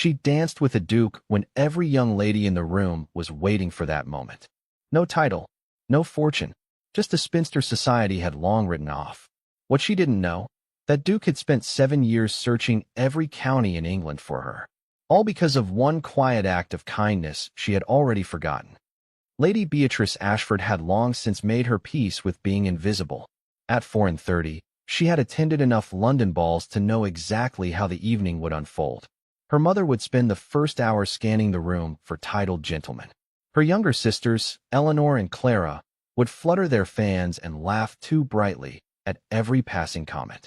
She danced with the Duke when every young lady in the room was waiting for that moment. No title, no fortune, just a spinster society had long written off. What she didn't know, that Duke had spent 7 years searching every county in England for her, all because of one quiet act of kindness she had already forgotten. Lady Beatrice Ashford had long since made her peace with being invisible. At 34, she had attended enough London balls to know exactly how the evening would unfold. Her mother would spend the first hour scanning the room for titled gentlemen. Her younger sisters, Eleanor and Clara, would flutter their fans and laugh too brightly at every passing comment.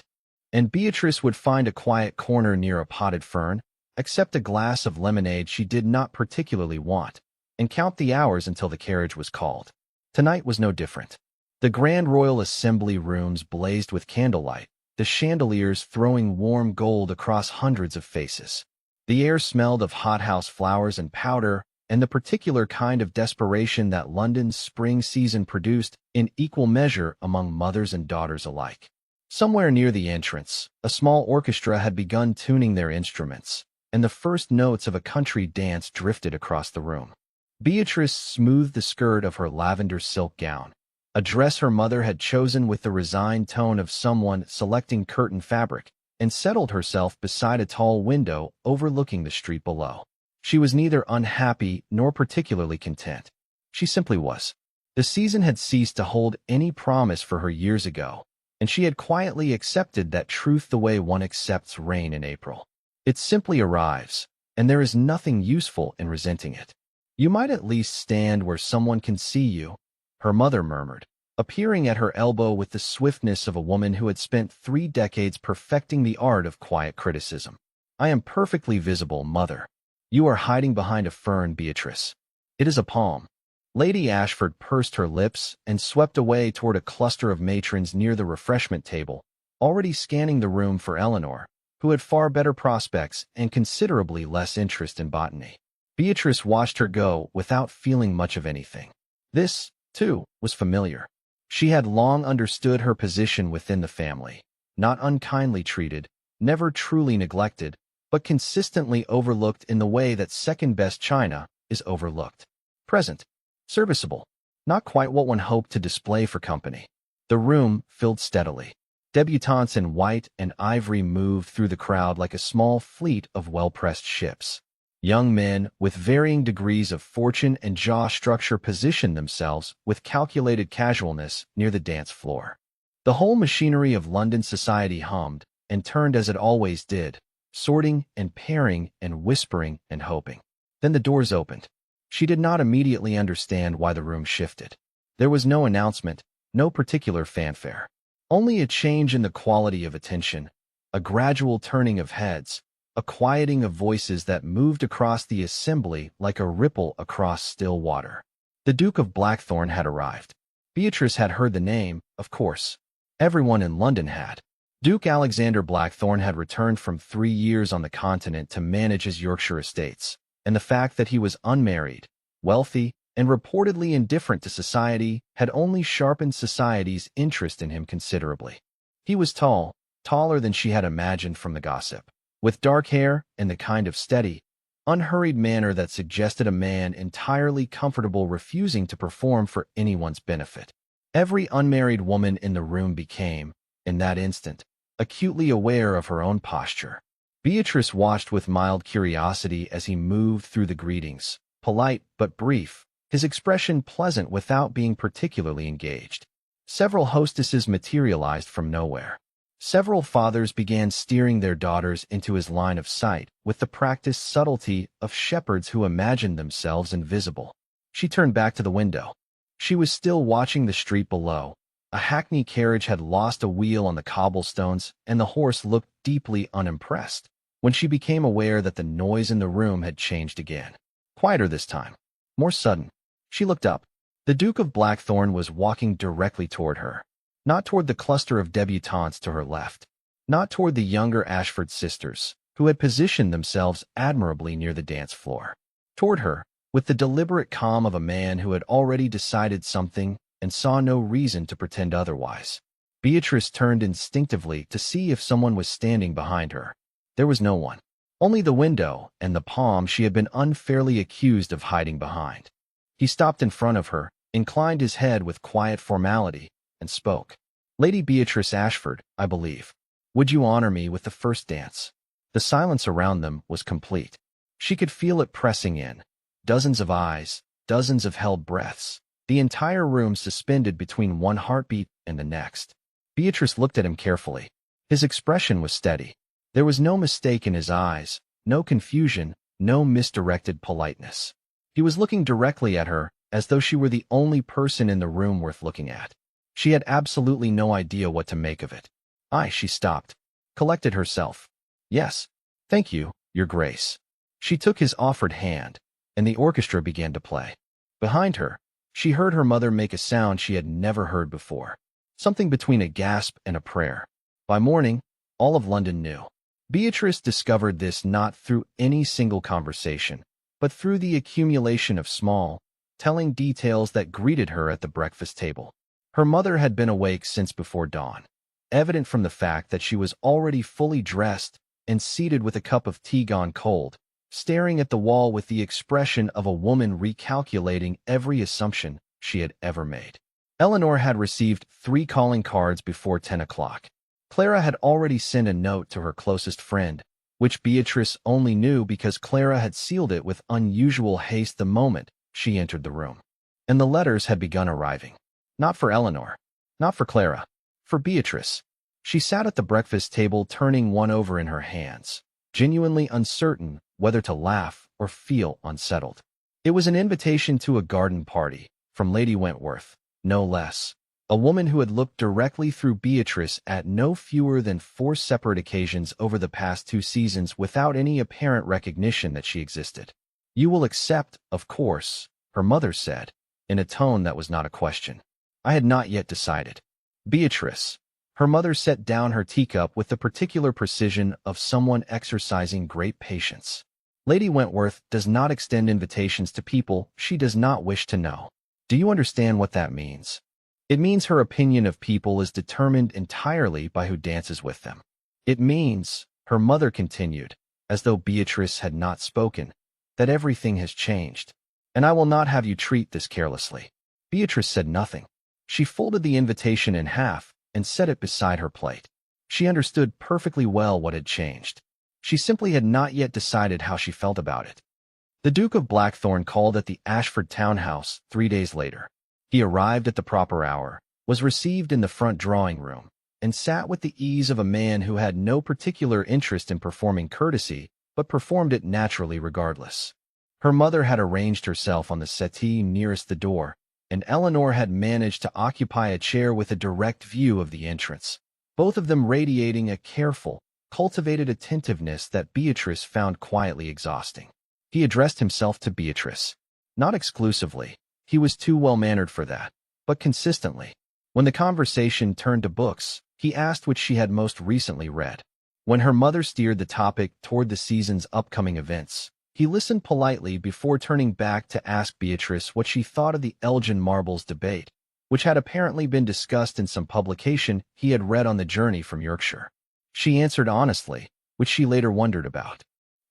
And Beatrice would find a quiet corner near a potted fern, accept a glass of lemonade she did not particularly want, and count the hours until the carriage was called. Tonight was no different. The Grand Royal Assembly rooms blazed with candlelight, the chandeliers throwing warm gold across hundreds of faces. The air smelled of hothouse flowers and powder, and the particular kind of desperation that London's spring season produced in equal measure among mothers and daughters alike. Somewhere near the entrance, a small orchestra had begun tuning their instruments, and the first notes of a country dance drifted across the room. Beatrice smoothed the skirt of her lavender silk gown, a dress her mother had chosen with the resigned tone of someone selecting curtain fabric, and settled herself beside a tall window overlooking the street below. She was neither unhappy nor particularly content. She simply was. The season had ceased to hold any promise for her years ago, and she had quietly accepted that truth the way one accepts rain in April. It simply arrives, and there is nothing useful in resenting it. You might at least stand where someone can see you, her mother murmured, appearing at her elbow with the swiftness of a woman who had spent 3 decades perfecting the art of quiet criticism. I am perfectly visible, mother. You are hiding behind a fern, Beatrice. It is a palm. Lady Ashford pursed her lips and swept away toward a cluster of matrons near the refreshment table, already scanning the room for Eleanor, who had far better prospects and considerably less interest in botany. Beatrice watched her go without feeling much of anything. This, too, was familiar. She had long understood her position within the family, not unkindly treated, never truly neglected, but consistently overlooked in the way that second-best china is overlooked. Present, serviceable, not quite what one hoped to display for company. The room filled steadily. Debutantes in white and ivory moved through the crowd like a small fleet of well-pressed ships. Young men with varying degrees of fortune and jaw structure positioned themselves with calculated casualness near the dance floor. The whole machinery of London society hummed and turned as it always did, sorting and pairing and whispering and hoping. Then the doors opened. She did not immediately understand why the room shifted. There was no announcement, no particular fanfare. Only a change in the quality of attention, a gradual turning of heads, a quieting of voices that moved across the assembly like a ripple across still water. The Duke of Blackthorn had arrived. Beatrice had heard the name, of course. Everyone in London had. Duke Alexander Blackthorn had returned from 3 years on the continent to manage his Yorkshire estates, and the fact that he was unmarried, wealthy, and reportedly indifferent to society had only sharpened society's interest in him considerably. He was tall, taller than she had imagined from the gossip, with dark hair and the kind of steady, unhurried manner that suggested a man entirely comfortable refusing to perform for anyone's benefit. Every unmarried woman in the room became, in that instant, acutely aware of her own posture. Beatrice watched with mild curiosity as he moved through the greetings, polite but brief, his expression pleasant without being particularly engaged. Several hostesses materialized from nowhere. Several fathers began steering their daughters into his line of sight with the practiced subtlety of shepherds who imagined themselves invisible. She turned back to the window. She was still watching the street below. A hackney carriage had lost a wheel on the cobblestones, and the horse looked deeply unimpressed, when she became aware that the noise in the room had changed again. Quieter this time. More sudden. She looked up. The Duke of Blackthorn was walking directly toward her. Not toward the cluster of debutantes to her left. Not toward the younger Ashford sisters, who had positioned themselves admirably near the dance floor. Toward her, with the deliberate calm of a man who had already decided something and saw no reason to pretend otherwise. Beatrice turned instinctively to see if someone was standing behind her. There was no one. Only the window and the palm she had been unfairly accused of hiding behind. He stopped in front of her, inclined his head with quiet formality, and spoke. "Lady Beatrice Ashford, I believe. Would you honor me with the first dance?" The silence around them was complete. She could feel it pressing in. Dozens of eyes, dozens of held breaths. The entire room suspended between one heartbeat and the next. Beatrice looked at him carefully. His expression was steady. There was no mistake in his eyes, no confusion, no misdirected politeness. He was looking directly at her, as though she were the only person in the room worth looking at. She had absolutely no idea what to make of it. She stopped, collected herself. "Yes. Thank you, Your Grace." She took his offered hand, and the orchestra began to play. Behind her, she heard her mother make a sound she had never heard before, something between a gasp and a prayer. By morning, all of London knew. Beatrice discovered this not through any single conversation, but through the accumulation of small, telling details that greeted her at the breakfast table. Her mother had been awake since before dawn, evident from the fact that she was already fully dressed and seated with a cup of tea gone cold, staring at the wall with the expression of a woman recalculating every assumption she had ever made. Eleanor had received 3 calling cards before 10 o'clock. Clara had already sent a note to her closest friend, which Beatrice only knew because Clara had sealed it with unusual haste the moment she entered the room. And the letters had begun arriving. Not for Eleanor, not for Clara, for Beatrice. She sat at the breakfast table turning one over in her hands, genuinely uncertain whether to laugh or feel unsettled. It was an invitation to a garden party, from Lady Wentworth, no less. A woman who had looked directly through Beatrice at no fewer than 4 separate occasions over the past 2 seasons without any apparent recognition that she existed. "You will accept, of course," her mother said, in a tone that was not a question. "I had not yet decided." "Beatrice." Her mother set down her teacup with the particular precision of someone exercising great patience. "Lady Wentworth does not extend invitations to people she does not wish to know. Do you understand what that means? It means her opinion of people is determined entirely by who dances with them. It means," her mother continued, as though Beatrice had not spoken, "that everything has changed. And I will not have you treat this carelessly." Beatrice said nothing. She folded the invitation in half and set it beside her plate. She understood perfectly well what had changed. She simply had not yet decided how she felt about it. The Duke of Blackthorn called at the Ashford townhouse 3 days later. He arrived at the proper hour, was received in the front drawing-room, and sat with the ease of a man who had no particular interest in performing courtesy, but performed it naturally regardless. Her mother had arranged herself on the settee nearest the door, and Eleanor had managed to occupy a chair with a direct view of the entrance, both of them radiating a careful, cultivated attentiveness that Beatrice found quietly exhausting. He addressed himself to Beatrice. Not exclusively. He was too well-mannered for that, but consistently. When the conversation turned to books, he asked which she had most recently read. When her mother steered the topic toward the season's upcoming events, he listened politely before turning back to ask Beatrice what she thought of the Elgin Marbles debate, which had apparently been discussed in some publication he had read on the journey from Yorkshire. She answered honestly, which she later wondered about.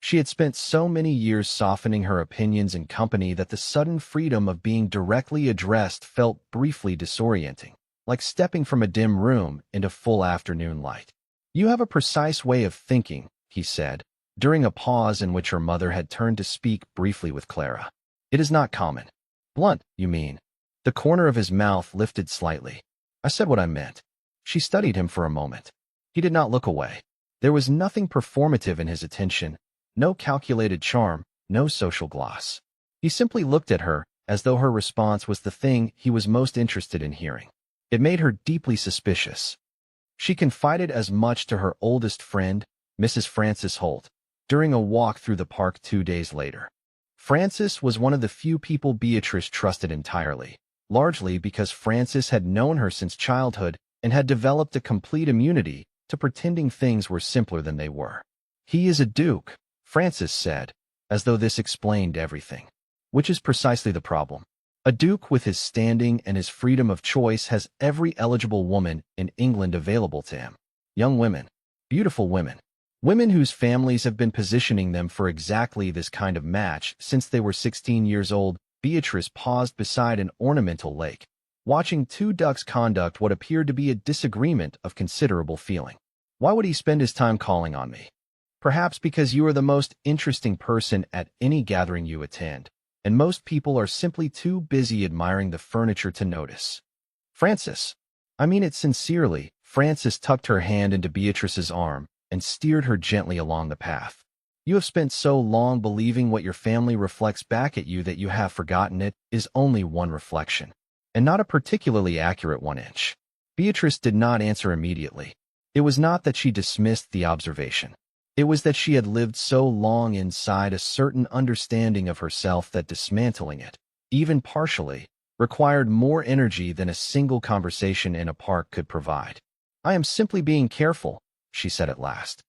She had spent so many years softening her opinions in company that the sudden freedom of being directly addressed felt briefly disorienting, like stepping from a dim room into full afternoon light. "You have a precise way of thinking," he said, during a pause in which her mother had turned to speak briefly with Clara. "It is not common." "Blunt, you mean?" The corner of his mouth lifted slightly. "I said what I meant." She studied him for a moment. He did not look away. There was nothing performative in his attention, no calculated charm, no social gloss. He simply looked at her, as though her response was the thing he was most interested in hearing. It made her deeply suspicious. She confided as much to her oldest friend, Mrs. Frances Holt, during a walk through the park 2 days later. Frances was one of the few people Beatrice trusted entirely, largely because Frances had known her since childhood and had developed a complete immunity to pretending things were simpler than they were. "He is a duke," Frances said, as though this explained everything. "Which is precisely the problem. A duke with his standing and his freedom of choice has every eligible woman in England available to him. Young women, beautiful women, Women whose families have been positioning them for exactly this kind of match since they were 16 years old. Beatrice paused beside an ornamental lake, watching two ducks conduct what appeared to be a disagreement of considerable feeling. Why would he spend his time calling on me? Perhaps because you are the most interesting person at any gathering you attend, and most people are simply too busy admiring the furniture to notice. Francis. I mean it sincerely. Francis tucked her hand into Beatrice's arm and steered her gently along the path. You have spent so long believing what your family reflects back at you that you have forgotten it is only one reflection, and not a particularly accurate one. Beatrice did not answer immediately. It was not that she dismissed the observation. It was that she had lived so long inside a certain understanding of herself that dismantling it, even partially, required more energy than a single conversation in a park could provide. I am simply being careful, she said at last.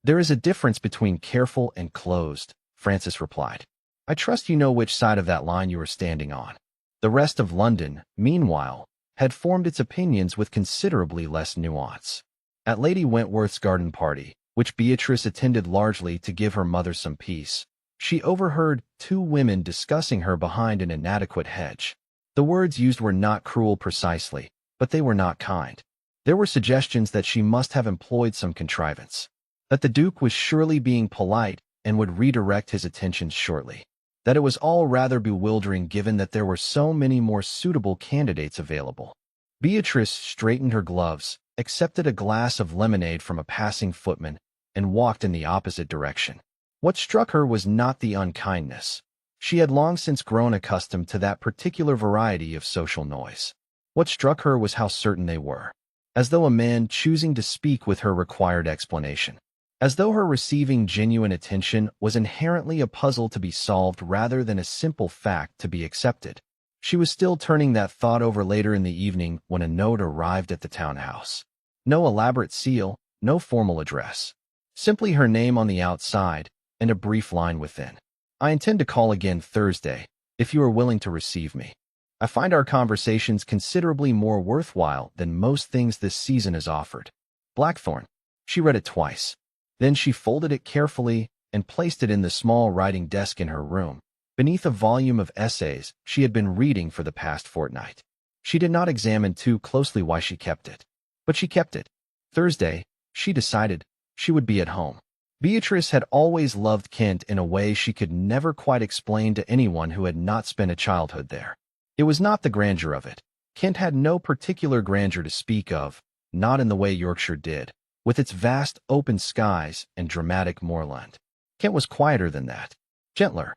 There is a difference between careful and closed, Francis replied. I trust you know which side of that line you are standing on. The rest of London, meanwhile, had formed its opinions with considerably less nuance. At Lady Wentworth's garden party, which Beatrice attended largely to give her mother some peace, she overheard two women discussing her behind an inadequate hedge. The words used were not cruel precisely, but they were not kind. There were suggestions that she must have employed some contrivance, that the Duke was surely being polite and would redirect his attentions shortly, that it was all rather bewildering given that there were so many more suitable candidates available. Beatrice straightened her gloves, accepted a glass of lemonade from a passing footman, and walked in the opposite direction. What struck her was not the unkindness. She had long since grown accustomed to that particular variety of social noise. What struck her was how certain they were, as though a man choosing to speak with her required explanation, as though her receiving genuine attention was inherently a puzzle to be solved rather than a simple fact to be accepted. She was still turning that thought over later in the evening when a note arrived at the townhouse. No elaborate seal, no formal address. Simply her name on the outside, and a brief line within. I intend to call again Thursday, if you are willing to receive me. I find our conversations considerably more worthwhile than most things this season has offered. Blackthorn. She read it twice. Then she folded it carefully and placed it in the small writing desk in her room, beneath a volume of essays she had been reading for the past fortnight. She did not examine too closely why she kept it, but she kept it. Thursday, she decided, she would be at home. Beatrice had always loved Kent in a way she could never quite explain to anyone who had not spent a childhood there. It was not the grandeur of it. Kent had no particular grandeur to speak of, not in the way Yorkshire did, with its vast open skies and dramatic moorland. Kent was quieter than that, gentler.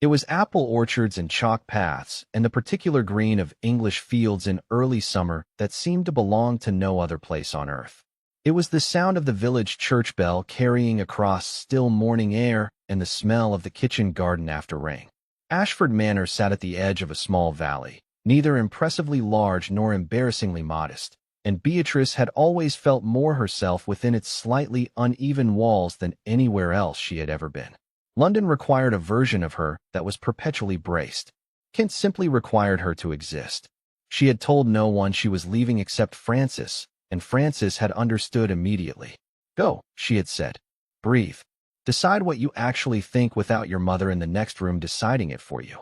It was apple orchards and chalk paths and the particular green of English fields in early summer that seemed to belong to no other place on earth. It was the sound of the village church bell carrying across still morning air and the smell of the kitchen garden after rain. Ashford Manor sat at the edge of a small valley, neither impressively large nor embarrassingly modest, and Beatrice had always felt more herself within its slightly uneven walls than anywhere else she had ever been. London required a version of her that was perpetually braced. Kent simply required her to exist. She had told no one she was leaving except Francis, and Francis had understood immediately. Go, she had said. Breathe. Decide what you actually think without your mother in the next room deciding it for you.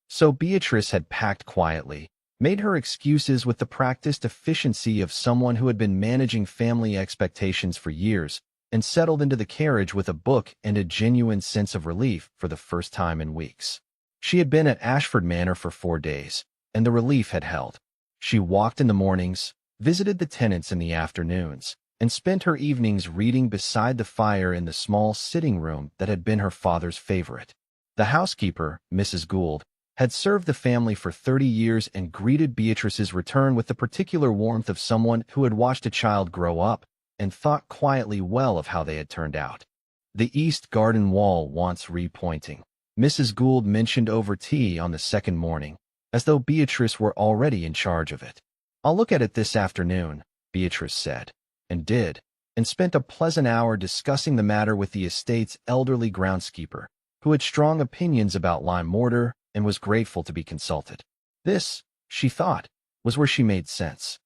So Beatrice had packed quietly, made her excuses with the practiced efficiency of someone who had been managing family expectations for years, and settled into the carriage with a book and a genuine sense of relief for the first time in weeks. She had been at Ashford Manor for 4 days, and the relief had held. She walked in the mornings, visited the tenants in the afternoons, and spent her evenings reading beside the fire in the small sitting room that had been her father's favorite. The housekeeper, Mrs. Gould, had served the family for 30 years and greeted Beatrice's return with the particular warmth of someone who had watched a child grow up and thought quietly well of how they had turned out. The east garden wall wants repointing, Mrs. Gould mentioned over tea on the second morning, as though Beatrice were already in charge of it. I'll look at it this afternoon, Beatrice said, and did, and spent a pleasant hour discussing the matter with the estate's elderly groundskeeper, who had strong opinions about lime mortar and was grateful to be consulted. This, she thought, was where she made sense.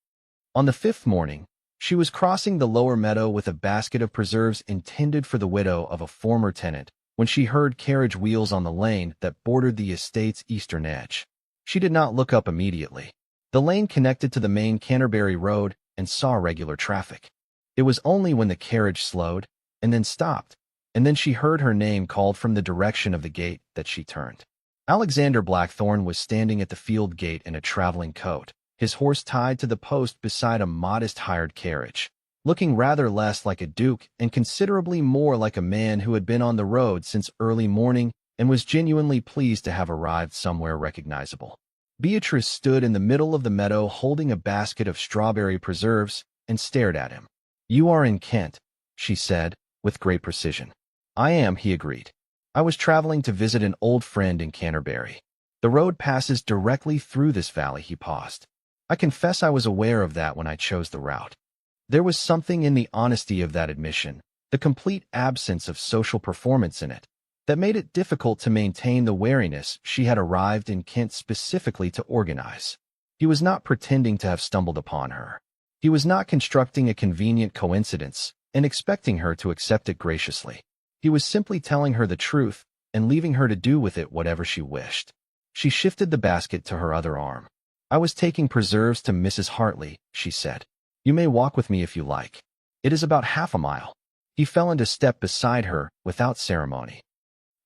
On the 5th morning, She was crossing the lower meadow with a basket of preserves intended for the widow of a former tenant when she heard carriage wheels on the lane that bordered the estate's eastern edge. She did not look up immediately. The lane connected to the main Canterbury Road and saw regular traffic. It was only when the carriage slowed and then stopped, and then she heard her name called from the direction of the gate that she turned. Alexander Blackthorne was standing at the field gate in a traveling coat, his horse tied to the post beside a modest hired carriage, looking rather less like a duke and considerably more like a man who had been on the road since early morning and was genuinely pleased to have arrived somewhere recognizable. Beatrice stood in the middle of the meadow holding a basket of strawberry preserves and stared at him. "You are in Kent," she said, with great precision. "I am," he agreed. "I was traveling to visit an old friend in Canterbury. The road passes directly through this valley," he paused. "I confess I was aware of that when I chose the route." There was something in the honesty of that admission, the complete absence of social performance in it, that made it difficult to maintain the wariness she had arrived in Kent specifically to organize. He was not pretending to have stumbled upon her. He was not constructing a convenient coincidence and expecting her to accept it graciously. He was simply telling her the truth and leaving her to do with it whatever she wished. She shifted the basket to her other arm. "I was taking preserves to Mrs. Hartley," she said. "You may walk with me if you like. It is about half a mile." He fell into step beside her without ceremony.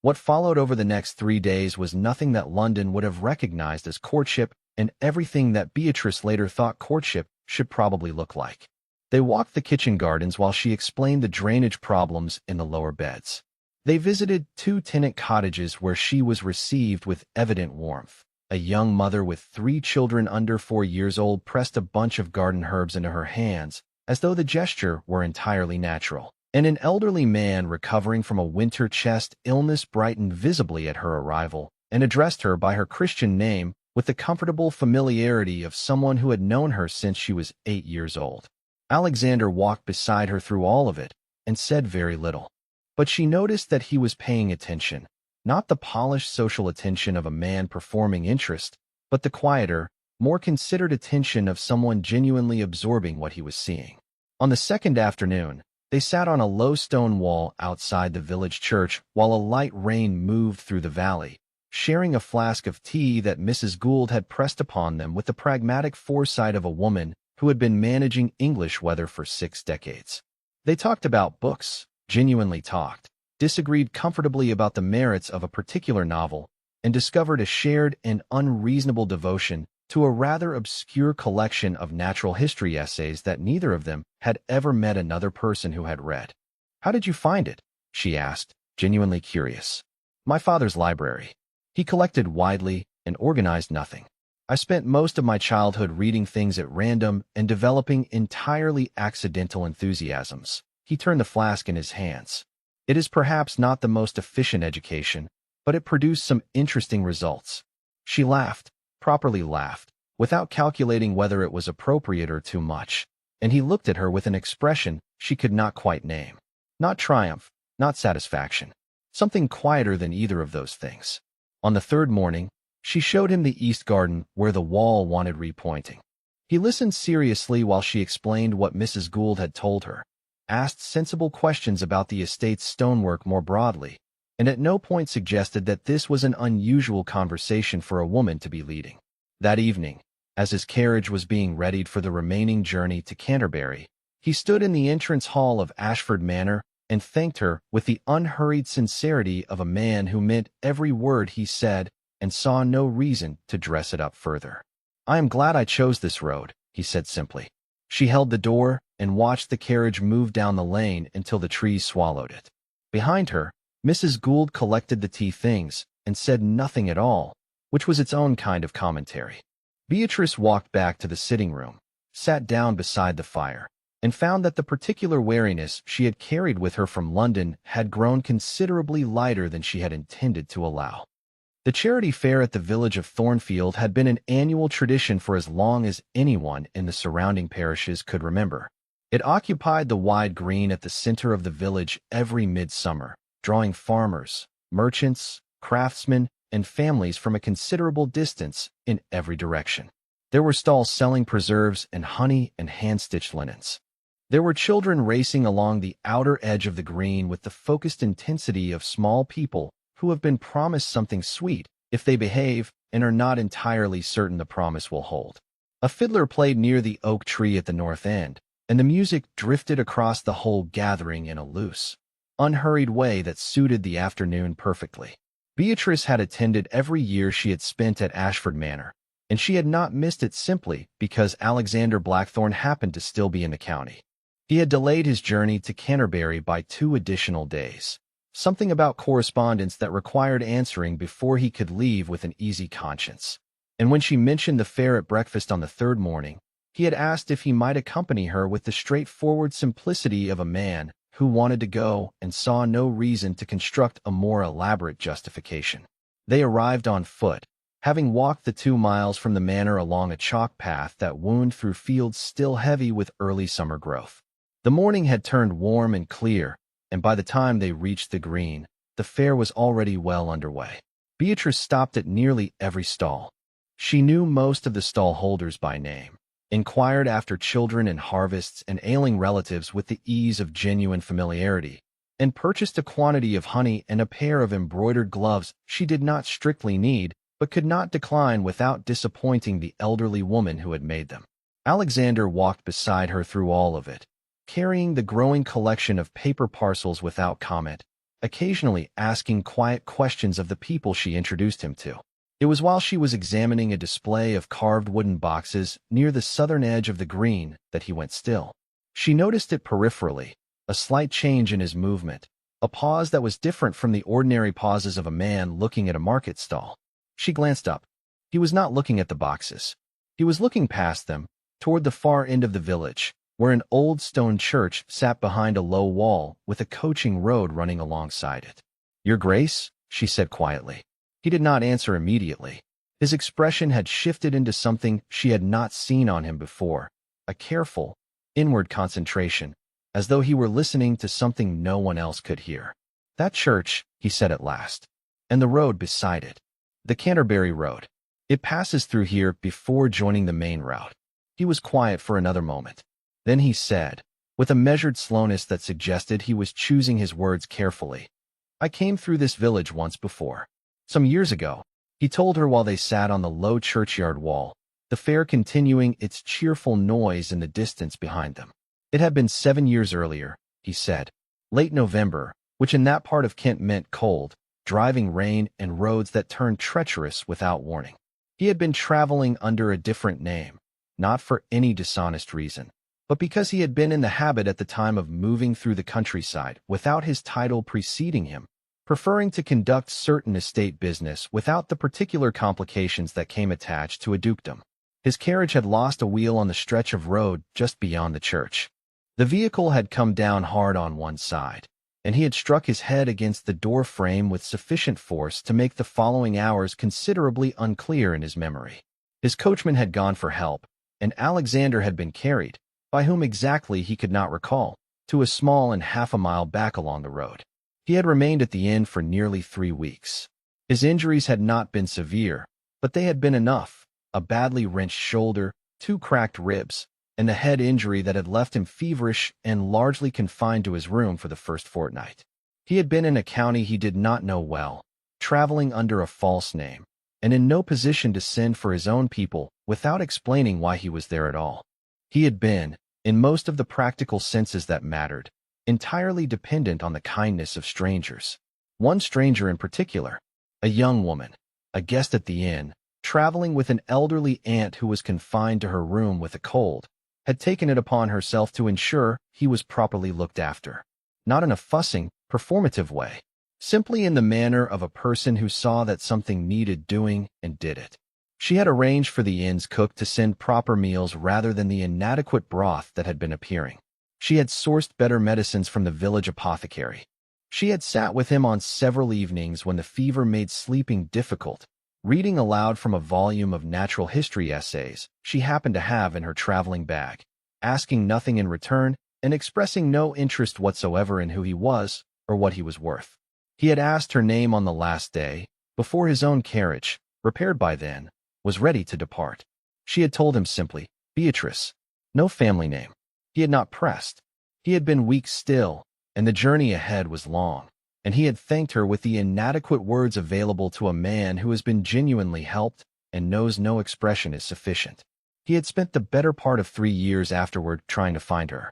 What followed over the next 3 days was nothing that London would have recognized as courtship and everything that Beatrice later thought courtship should probably look like. They walked the kitchen gardens while she explained the drainage problems in the lower beds. They visited 2 tenant cottages where she was received with evident warmth. A young mother with 3 children under 4 years old pressed a bunch of garden herbs into her hands, as though the gesture were entirely natural. And an elderly man recovering from a winter chest illness brightened visibly at her arrival and addressed her by her Christian name with the comfortable familiarity of someone who had known her since she was 8 years old. Alexander walked beside her through all of it and said very little. But she noticed that he was paying attention, not the polished social attention of a man performing interest, but the quieter, more considered attention of someone genuinely absorbing what he was seeing. On the second afternoon, they sat on a low stone wall outside the village church while a light rain moved through the valley, sharing a flask of tea that Mrs. Gould had pressed upon them with the pragmatic foresight of a woman who had been managing English weather for 6 decades. They talked about books, genuinely talked, disagreed comfortably about the merits of a particular novel, and discovered a shared and unreasonable devotion to a rather obscure collection of natural history essays that neither of them had ever met another person who had read. "How did you find it?" she asked, genuinely curious. "My father's library. He collected widely and organized nothing. I spent most of my childhood reading things at random and developing entirely accidental enthusiasms." He turned the flask in his hands. "It is perhaps not the most efficient education, but it produced some interesting results." She laughed, properly laughed, without calculating whether it was appropriate or too much, and he looked at her with an expression she could not quite name. Not triumph, not satisfaction. Something quieter than either of those things. On the third morning, she showed him the east garden where the wall wanted repointing. He listened seriously while she explained what Mrs. Gould had told her, asked sensible questions about the estate's stonework more broadly, and at no point suggested that this was an unusual conversation for a woman to be leading. That evening, as his carriage was being readied for the remaining journey to Canterbury, he stood in the entrance hall of Ashford Manor and thanked her with the unhurried sincerity of a man who meant every word he said and saw no reason to dress it up further. "I am glad I chose this road," he said simply. She held the door and watched the carriage move down the lane until the trees swallowed it. Behind her, Mrs. Gould collected the tea things and said nothing at all, which was its own kind of commentary. Beatrice walked back to the sitting room, sat down beside the fire, and found that the particular wariness she had carried with her from London had grown considerably lighter than she had intended to allow. The charity fair at the village of Thornfield had been an annual tradition for as long as anyone in the surrounding parishes could remember. It occupied the wide green at the center of the village every midsummer, drawing farmers, merchants, craftsmen, and families from a considerable distance in every direction. There were stalls selling preserves and honey and hand-stitched linens. There were children racing along the outer edge of the green with the focused intensity of small people who have been promised something sweet if they behave and are not entirely certain the promise will hold. A fiddler played near the oak tree at the north end, and the music drifted across the whole gathering in a loose, unhurried way that suited the afternoon perfectly. Beatrice had attended every year she had spent at Ashford Manor, and she had not missed it simply because Alexander Blackthorne happened to still be in the county. He had delayed his journey to Canterbury by 2 additional days, something about correspondence that required answering before he could leave with an easy conscience. And when she mentioned the fair at breakfast on the 3rd morning, he had asked if he might accompany her with the straightforward simplicity of a man who wanted to go and saw no reason to construct a more elaborate justification. They arrived on foot, having walked the 2 miles from the manor along a chalk path that wound through fields still heavy with early summer growth. The morning had turned warm and clear, and by the time they reached the green, the fair was already well underway. Beatrice stopped at nearly every stall. She knew most of the stall holders by name, inquired after children and harvests and ailing relatives with the ease of genuine familiarity, and purchased a quantity of honey and a pair of embroidered gloves she did not strictly need, but could not decline without disappointing the elderly woman who had made them. Alexander walked beside her through all of it, carrying the growing collection of paper parcels without comment, occasionally asking quiet questions of the people she introduced him to. It was while she was examining a display of carved wooden boxes near the southern edge of the green that he went still. She noticed it peripherally, a slight change in his movement, a pause that was different from the ordinary pauses of a man looking at a market stall. She glanced up. He was not looking at the boxes. He was looking past them, toward the far end of the village, where an old stone church sat behind a low wall with a coaching road running alongside it. "Your Grace?" she said quietly. He did not answer immediately. His expression had shifted into something she had not seen on him before, a careful, inward concentration, as though he were listening to something no one else could hear. "That church," he said at last, "and the road beside it. The Canterbury Road. It passes through here before joining the main route." He was quiet for another moment. Then he said, with a measured slowness that suggested he was choosing his words carefully, "I came through this village once before. Some years ago," he told her while they sat on the low churchyard wall, the fair continuing its cheerful noise in the distance behind them. "It had been 7 years earlier," he said. "Late November, which in that part of Kent meant cold, driving rain and roads that turned treacherous without warning. He had been traveling under a different name, not for any dishonest reason, but because he had been in the habit at the time of moving through the countryside without his title preceding him, preferring to conduct certain estate business without the particular complications that came attached to a dukedom. His carriage had lost a wheel on the stretch of road just beyond the church. The vehicle had come down hard on one side, and he had struck his head against the door frame with sufficient force to make the following hours considerably unclear in his memory. His coachman had gone for help, and Alexander had been carried, by whom exactly he could not recall, to a small inn half a mile back along the road. He had remained at the inn for nearly 3 weeks. His injuries had not been severe, but they had been enough: a badly wrenched shoulder, 2 cracked ribs, and the head injury that had left him feverish and largely confined to his room for the first fortnight. He had been in a county he did not know well, traveling under a false name, and in no position to send for his own people without explaining why he was there at all. He had been, in most of the practical senses that mattered, entirely dependent on the kindness of strangers. One stranger in particular, a young woman, a guest at the inn, traveling with an elderly aunt who was confined to her room with a cold, had taken it upon herself to ensure he was properly looked after, not in a fussing, performative way, simply in the manner of a person who saw that something needed doing and did it. She had arranged for the inn's cook to send proper meals rather than the inadequate broth that had been appearing. She had sourced better medicines from the village apothecary. She had sat with him on several evenings when the fever made sleeping difficult, reading aloud from a volume of natural history essays she happened to have in her traveling bag, asking nothing in return and expressing no interest whatsoever in who he was or what he was worth. He had asked her name on the last day, before his own carriage, repaired by then, was ready to depart. She had told him simply, "Beatrice." No family name. He had not pressed. He had been weak still, and the journey ahead was long, and he had thanked her with the inadequate words available to a man who has been genuinely helped and knows no expression is sufficient. He had spent the better part of 3 years afterward trying to find her.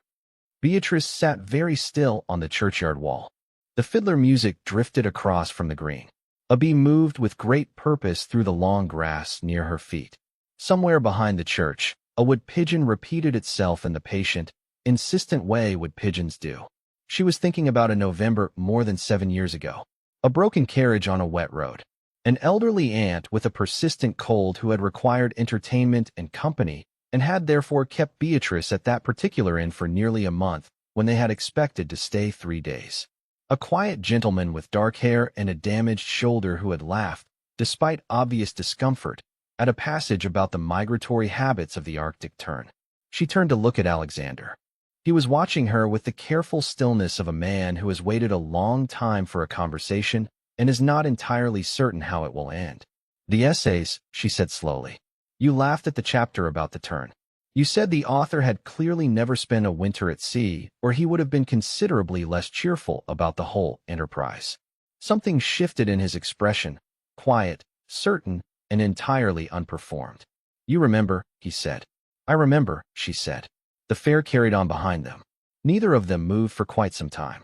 Beatrice sat very still on the churchyard wall. The fiddler music drifted across from the green. A bee moved with great purpose through the long grass near her feet. Somewhere behind the church, a wood pigeon repeated itself in the patient, insistent way wood pigeons do. She was thinking about a November more than 7 years ago. A broken carriage on a wet road. An elderly aunt with a persistent cold who had required entertainment and company and had therefore kept Beatrice at that particular inn for nearly a month when they had expected to stay 3 days. A quiet gentleman with dark hair and a damaged shoulder who had laughed, despite obvious discomfort, at a passage about the migratory habits of the Arctic tern. She turned to look at Alexander. He was watching her with the careful stillness of a man who has waited a long time for a conversation and is not entirely certain how it will end. "The essays," she said slowly. "You laughed at the chapter about the tern. You said the author had clearly never spent a winter at sea, or he would have been considerably less cheerful about the whole enterprise." Something shifted in his expression, quiet, certain, and entirely unperformed. "You remember," he said. "I remember," she said. The fair carried on behind them. Neither of them moved for quite some time.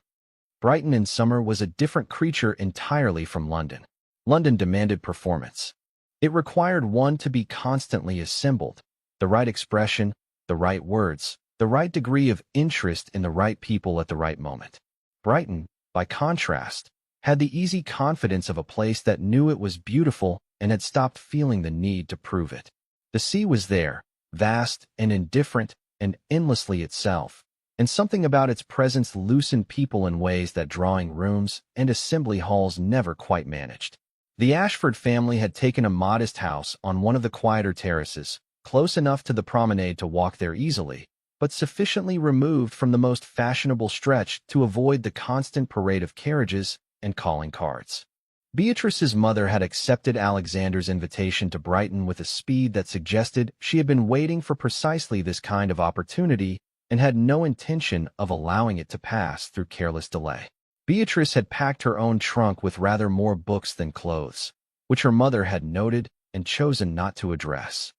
Brighton in summer was a different creature entirely from London. London demanded performance. It required one to be constantly assembled, the right expression, the right words, the right degree of interest in the right people at the right moment. Brighton, by contrast, had the easy confidence of a place that knew it was beautiful and had stopped feeling the need to prove it. The sea was there, vast and indifferent and endlessly itself, and something about its presence loosened people in ways that drawing rooms and assembly halls never quite managed. The Ashford family had taken a modest house on one of the quieter terraces, close enough to the promenade to walk there easily, but sufficiently removed from the most fashionable stretch to avoid the constant parade of carriages and calling cards. Beatrice's mother had accepted Alexander's invitation to Brighton with a speed that suggested she had been waiting for precisely this kind of opportunity and had no intention of allowing it to pass through careless delay. Beatrice had packed her own trunk with rather more books than clothes, which her mother had noted and chosen not to address.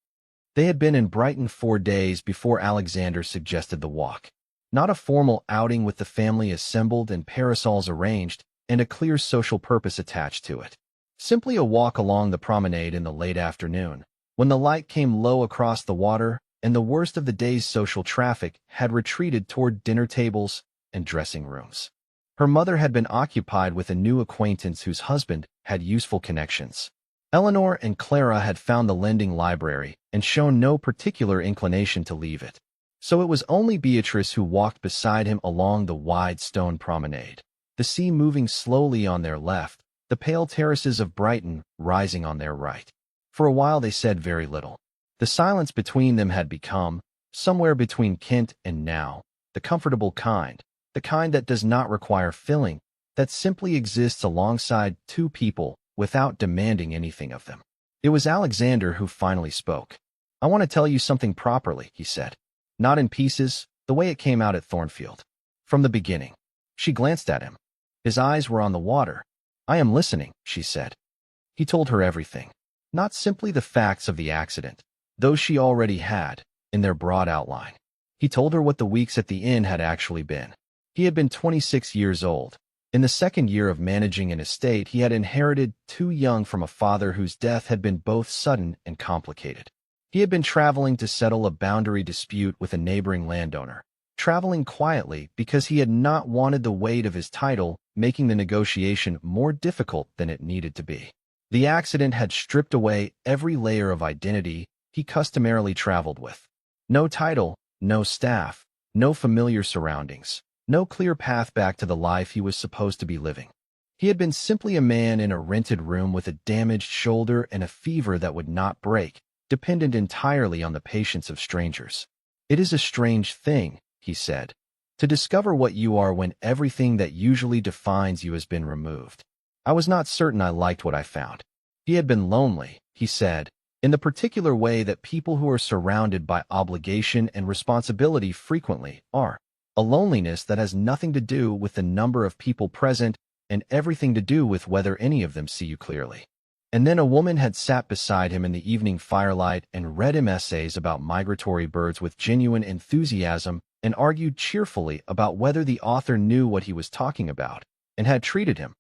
They had been in Brighton 4 days before Alexander suggested the walk. Not a formal outing with the family assembled and parasols arranged and a clear social purpose attached to it. Simply a walk along the promenade in the late afternoon, when the light came low across the water and the worst of the day's social traffic had retreated toward dinner tables and dressing rooms. Her mother had been occupied with a new acquaintance whose husband had useful connections. Eleanor and Clara had found the lending library and shown no particular inclination to leave it. So it was only Beatrice who walked beside him along the wide stone promenade, the sea moving slowly on their left, the pale terraces of Brighton rising on their right. For a while they said very little. The silence between them had become, somewhere between Kent and now, the comfortable kind, the kind that does not require filling, that simply exists alongside two people without demanding anything of them. It was Alexander who finally spoke. "I want to tell you something properly," he said. "Not in pieces, the way it came out at Thornfield. From the beginning." She glanced at him. His eyes were on the water. "I am listening," she said. He told her everything. Not simply the facts of the accident, those she already had, in their broad outline. He told her what the weeks at the inn had actually been. He had been 26 years old. In the second year of managing an estate, he had inherited 2 young from a father whose death had been both sudden and complicated. He had been traveling to settle a boundary dispute with a neighboring landowner, traveling quietly because he had not wanted the weight of his title making the negotiation more difficult than it needed to be. The accident had stripped away every layer of identity he customarily traveled with. No title, no staff, no familiar surroundings. No clear path back to the life he was supposed to be living. He had been simply a man in a rented room with a damaged shoulder and a fever that would not break, dependent entirely on the patience of strangers. "It is a strange thing," he said, "to discover what you are when everything that usually defines you has been removed. I was not certain I liked what I found." He had been lonely, he said, in the particular way that people who are surrounded by obligation and responsibility frequently are. A loneliness that has nothing to do with the number of people present and everything to do with whether any of them see you clearly. And then a woman had sat beside him in the evening firelight and read him essays about migratory birds with genuine enthusiasm and argued cheerfully about whether the author knew what he was talking about and had treated him,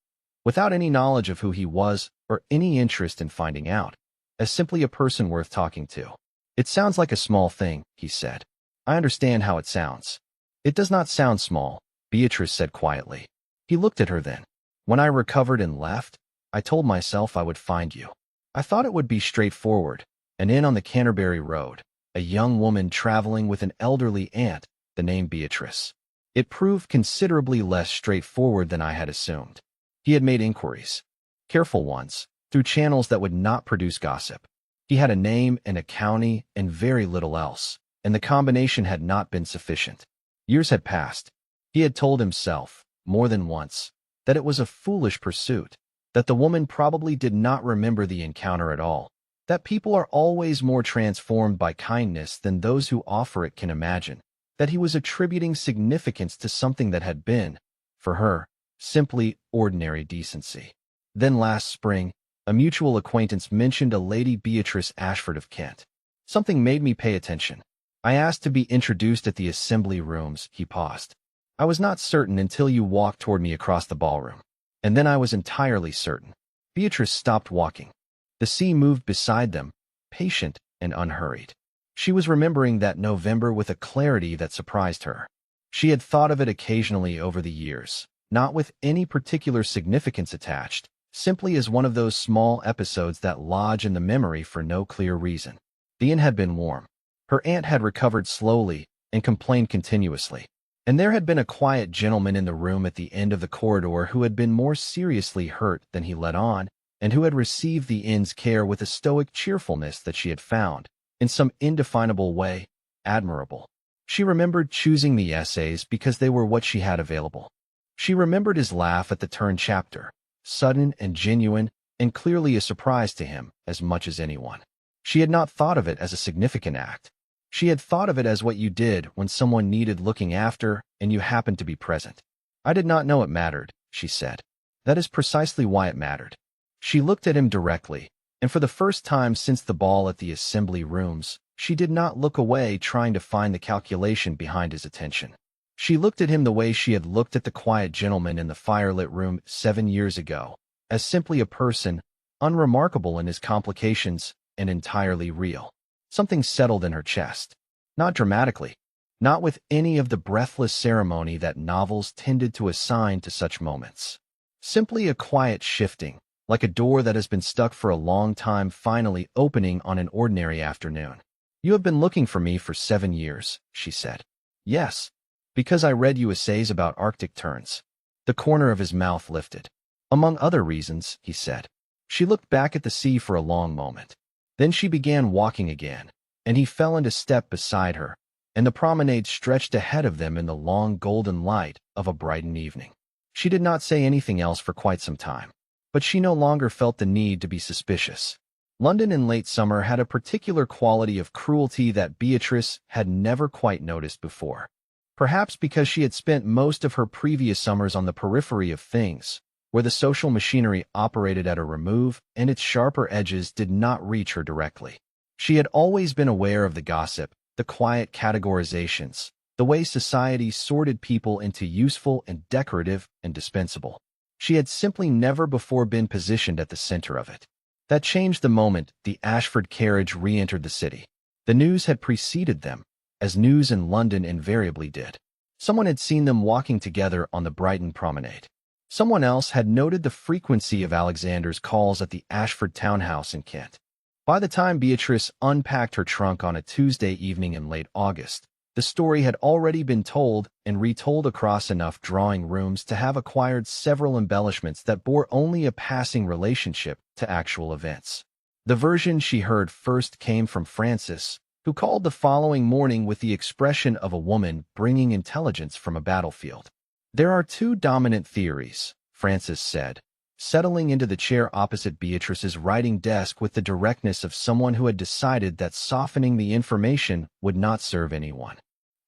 without any knowledge of who he was or any interest in finding out, as simply a person worth talking to. It sounds like a small thing, he said. I understand how it sounds. It does not sound small, Beatrice said quietly. He looked at her then. When I recovered and left, I told myself I would find you. I thought it would be straightforward, and in on the Canterbury Road, a young woman traveling with an elderly aunt, the name Beatrice. It proved considerably less straightforward than I had assumed. He had made inquiries, careful ones, through channels that would not produce gossip. He had a name and a county and very little else, and the combination had not been sufficient. Years had passed. He had told himself, more than once, that it was a foolish pursuit, that the woman probably did not remember the encounter at all, that people are always more transformed by kindness than those who offer it can imagine, that he was attributing significance to something that had been, for her, simply ordinary decency. Then last spring, a mutual acquaintance mentioned a Lady Beatrice Ashford of Kent. Something made me pay attention. I asked to be introduced at the assembly rooms. He paused. I was not certain until you walked toward me across the ballroom. And then I was entirely certain. Beatrice stopped walking. The sea moved beside them, patient and unhurried. She was remembering that November with a clarity that surprised her. She had thought of it occasionally over the years, not with any particular significance attached, simply as one of those small episodes that lodge in the memory for no clear reason. The inn had been warm. Her aunt had recovered slowly and complained continuously. And there had been a quiet gentleman in the room at the end of the corridor who had been more seriously hurt than he let on, and who had received the inn's care with a stoic cheerfulness that she had found, in some indefinable way, admirable. She remembered choosing the essays because they were what she had available. She remembered his laugh at the turn chapter, sudden and genuine, and clearly a surprise to him as much as anyone. She had not thought of it as a significant act. She had thought of it as what you did when someone needed looking after and you happened to be present. I did not know it mattered, she said. That is precisely why it mattered. She looked at him directly, and for the first time since the ball at the assembly rooms, she did not look away trying to find the calculation behind his attention. She looked at him the way she had looked at the quiet gentleman in the firelit room 7 years ago, as simply a person, unremarkable in his complications and entirely real. Something settled in her chest. Not dramatically, not with any of the breathless ceremony that novels tended to assign to such moments. Simply a quiet shifting, like a door that has been stuck for a long time finally opening on an ordinary afternoon. You have been looking for me for 7 years, she said. Yes, because I read you essays about Arctic terns. The corner of his mouth lifted. Among other reasons, he said. She looked back at the sea for a long moment. Then she began walking again, and he fell into step beside her, and the promenade stretched ahead of them in the long golden light of a Brighton evening. She did not say anything else for quite some time, but she no longer felt the need to be suspicious. London in late summer had a particular quality of cruelty that Beatrice had never quite noticed before. Perhaps because she had spent most of her previous summers on the periphery of things, where the social machinery operated at a remove and its sharper edges did not reach her directly. She had always been aware of the gossip, the quiet categorizations, the way society sorted people into useful and decorative and dispensable. She had simply never before been positioned at the center of it. That changed the moment the Ashford carriage re-entered the city. The news had preceded them, as news in London invariably did. Someone had seen them walking together on the Brighton promenade. Someone else had noted the frequency of Alexander's calls at the Ashford townhouse in Kent. By the time Beatrice unpacked her trunk on a Tuesday evening in late August, the story had already been told and retold across enough drawing rooms to have acquired several embellishments that bore only a passing relationship to actual events. The version she heard first came from Frances, who called the following morning with the expression of a woman bringing intelligence from a battlefield. There are 2 dominant theories, Frances said, settling into the chair opposite Beatrice's writing desk with the directness of someone who had decided that softening the information would not serve anyone.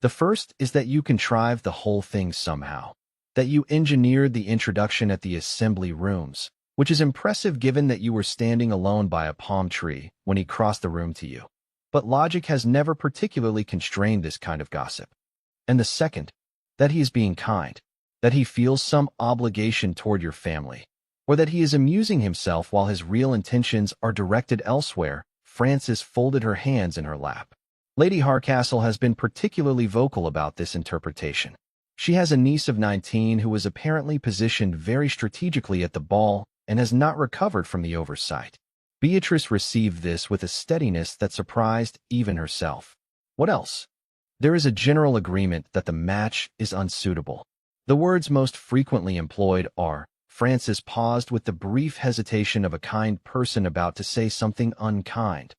The first is that you contrived the whole thing somehow, that you engineered the introduction at the assembly rooms, which is impressive given that you were standing alone by a palm tree when he crossed the room to you. But logic has never particularly constrained this kind of gossip. And the second, that he is being kind, that he feels some obligation toward your family, or that he is amusing himself while his real intentions are directed elsewhere. Frances folded her hands in her lap. Lady Hardcastle has been particularly vocal about this interpretation. She has a niece of 19 who was apparently positioned very strategically at the ball and has not recovered from the oversight. Beatrice received this with a steadiness that surprised even herself. What else? There is a general agreement that the match is unsuitable. The words most frequently employed are, Frances paused with the brief hesitation of a kind person about to say something unkind,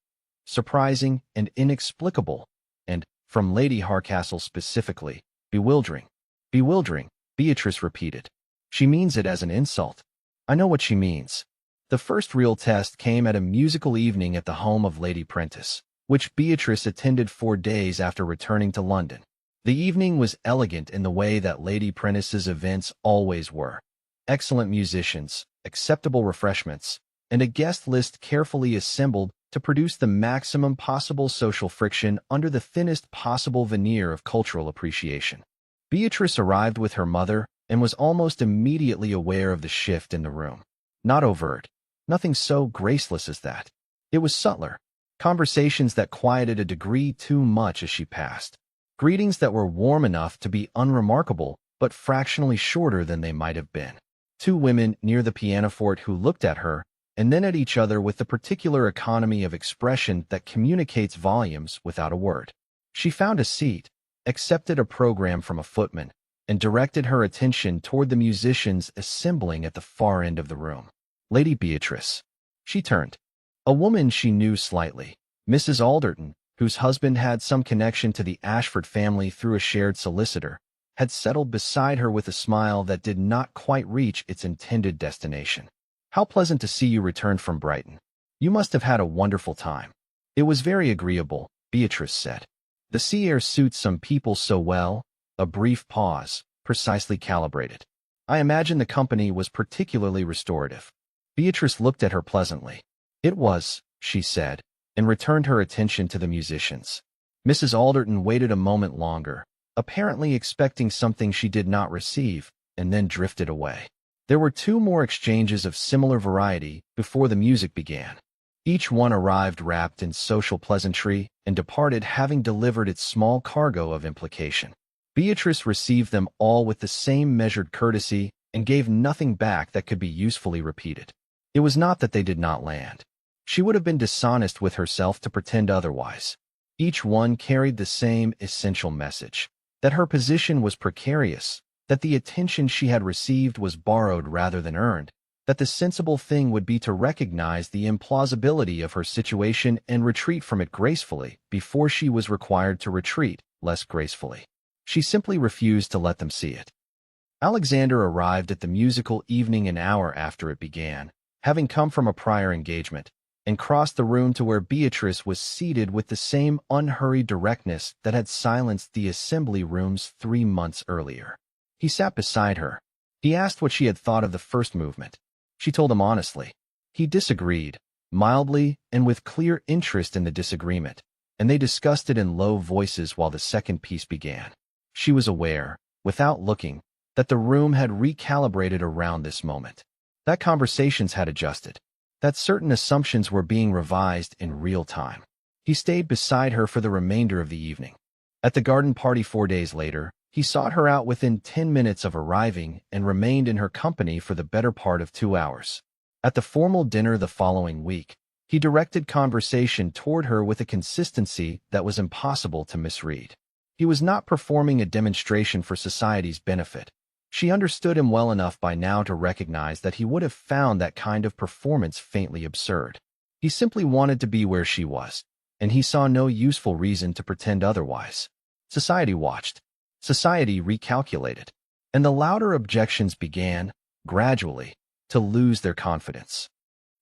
surprising and inexplicable, and, from Lady Hardcastle specifically, bewildering. Bewildering, Beatrice repeated. She means it as an insult. I know what she means. The first real test came at a musical evening at the home of Lady Prentice, which Beatrice attended 4 days after returning to London. The evening was elegant in the way that Lady Prentice's events always were. Excellent musicians, acceptable refreshments, and a guest list carefully assembled to produce the maximum possible social friction under the thinnest possible veneer of cultural appreciation. Beatrice arrived with her mother and was almost immediately aware of the shift in the room. Not overt. Nothing so graceless as that. It was subtler. Conversations that quieted a degree too much as she passed. Greetings that were warm enough to be unremarkable, but fractionally shorter than they might have been. 2 women near the pianoforte who looked at her, and then at each other with the particular economy of expression that communicates volumes without a word. She found a seat, accepted a program from a footman, and directed her attention toward the musicians assembling at the far end of the room. Lady Beatrice. She turned. A woman she knew slightly, Mrs. Alderton, whose husband had some connection to the Ashford family through a shared solicitor, had settled beside her with a smile that did not quite reach its intended destination. How pleasant to see you returned from Brighton. You must have had a wonderful time. It was very agreeable, Beatrice said. The sea air suits some people so well. A brief pause, precisely calibrated. I imagine the company was particularly restorative. Beatrice looked at her pleasantly. It was, she said, and returned her attention to the musicians. Mrs. Alderton waited a moment longer, apparently expecting something she did not receive, and then drifted away. There were 2 more exchanges of similar variety before the music began. Each one arrived wrapped in social pleasantry and departed having delivered its small cargo of implication. Beatrice received them all with the same measured courtesy and gave nothing back that could be usefully repeated. It was not that they did not land. She would have been dishonest with herself to pretend otherwise. Each one carried the same essential message, that her position was precarious, that the attention she had received was borrowed rather than earned, that the sensible thing would be to recognize the implausibility of her situation and retreat from it gracefully before she was required to retreat less gracefully. She simply refused to let them see it. Alexander arrived at the musical evening an hour after it began, having come from a prior engagement, and crossed the room to where Beatrice was seated with the same unhurried directness that had silenced the assembly rooms 3 months earlier. He sat beside her. He asked what she had thought of the first movement. She told him honestly. He disagreed, mildly and with clear interest in the disagreement, and they discussed it in low voices while the second piece began. She was aware, without looking, that the room had recalibrated around this moment, that conversations had adjusted, that certain assumptions were being revised in real time. He stayed beside her for the remainder of the evening. At the garden party 4 days later, he sought her out within 10 minutes of arriving and remained in her company for the better part of 2 hours. At the formal dinner the following week, he directed conversation toward her with a consistency that was impossible to misread. He was not performing a demonstration for society's benefit. She understood him well enough by now to recognize that he would have found that kind of performance faintly absurd. He simply wanted to be where she was, and he saw no useful reason to pretend otherwise. Society watched. Society recalculated. And the louder objections began, gradually, to lose their confidence.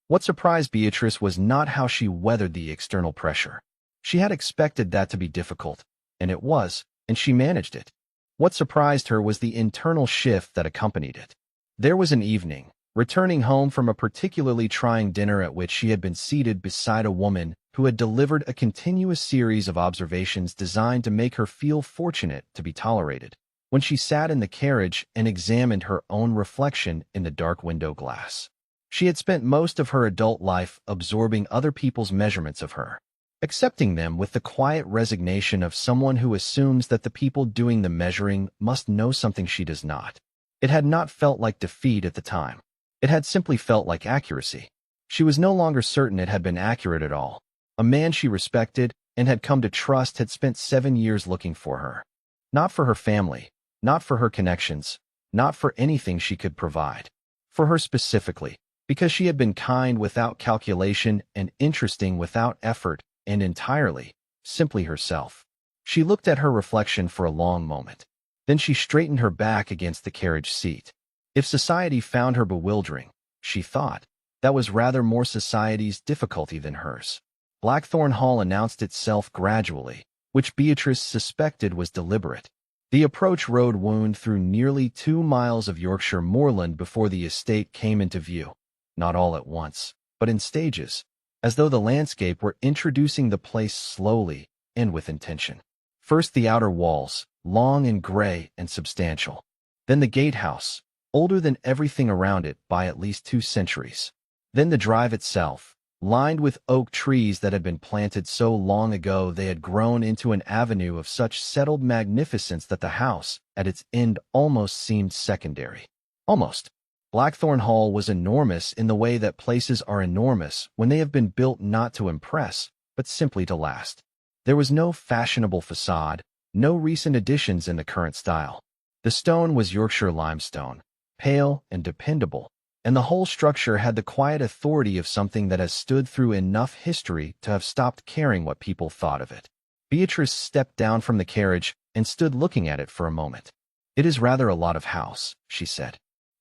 What surprised Beatrice was not how she weathered the external pressure. She had expected that to be difficult, and it was, and she managed it. What surprised her was the internal shift that accompanied it. There was an evening, returning home from a particularly trying dinner at which she had been seated beside a woman who had delivered a continuous series of observations designed to make her feel fortunate to be tolerated, when she sat in the carriage and examined her own reflection in the dark window glass. She had spent most of her adult life absorbing other people's measurements of her, accepting them with the quiet resignation of someone who assumes that the people doing the measuring must know something she does not. It had not felt like defeat at the time. It had simply felt like accuracy. She was no longer certain it had been accurate at all. A man she respected and had come to trust had spent 7 years looking for her. Not for her family, not for her connections, not for anything she could provide. For her specifically, because she had been kind without calculation and interesting without effort and entirely, simply herself. She looked at her reflection for a long moment. Then she straightened her back against the carriage seat. If society found her bewildering, she thought, that was rather more society's difficulty than hers. Blackthorn Hall announced itself gradually, which Beatrice suspected was deliberate. The approach road wound through nearly 2 miles of Yorkshire moorland before the estate came into view. Not all at once, but in stages, as though the landscape were introducing the place slowly and with intention. First the outer walls, long and gray and substantial. Then the gatehouse, older than everything around it by at least 2 centuries. Then the drive itself, lined with oak trees that had been planted so long ago they had grown into an avenue of such settled magnificence that the house, at its end, almost seemed secondary. Almost. Blackthorn Hall was enormous in the way that places are enormous when they have been built not to impress, but simply to last. There was no fashionable facade, no recent additions in the current style. The stone was Yorkshire limestone, pale and dependable, and the whole structure had the quiet authority of something that has stood through enough history to have stopped caring what people thought of it. Beatrice stepped down from the carriage and stood looking at it for a moment. "It is rather a lot of house," she said.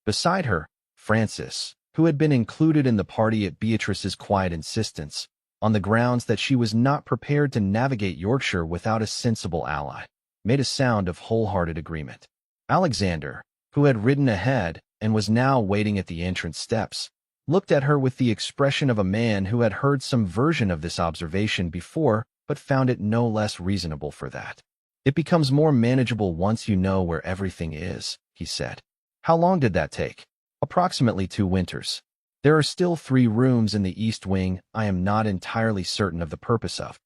Beside her, Francis, who had been included in the party at Beatrice's quiet insistence, on the grounds that she was not prepared to navigate Yorkshire without a sensible ally, made a sound of wholehearted agreement. Alexander, who had ridden ahead and was now waiting at the entrance steps, looked at her with the expression of a man who had heard some version of this observation before but found it no less reasonable for that. "It becomes more manageable once you know where everything is," he said. "How long did that take?" "Approximately 2 winters. There are still 3 rooms in the east wing I am not entirely certain of the purpose of."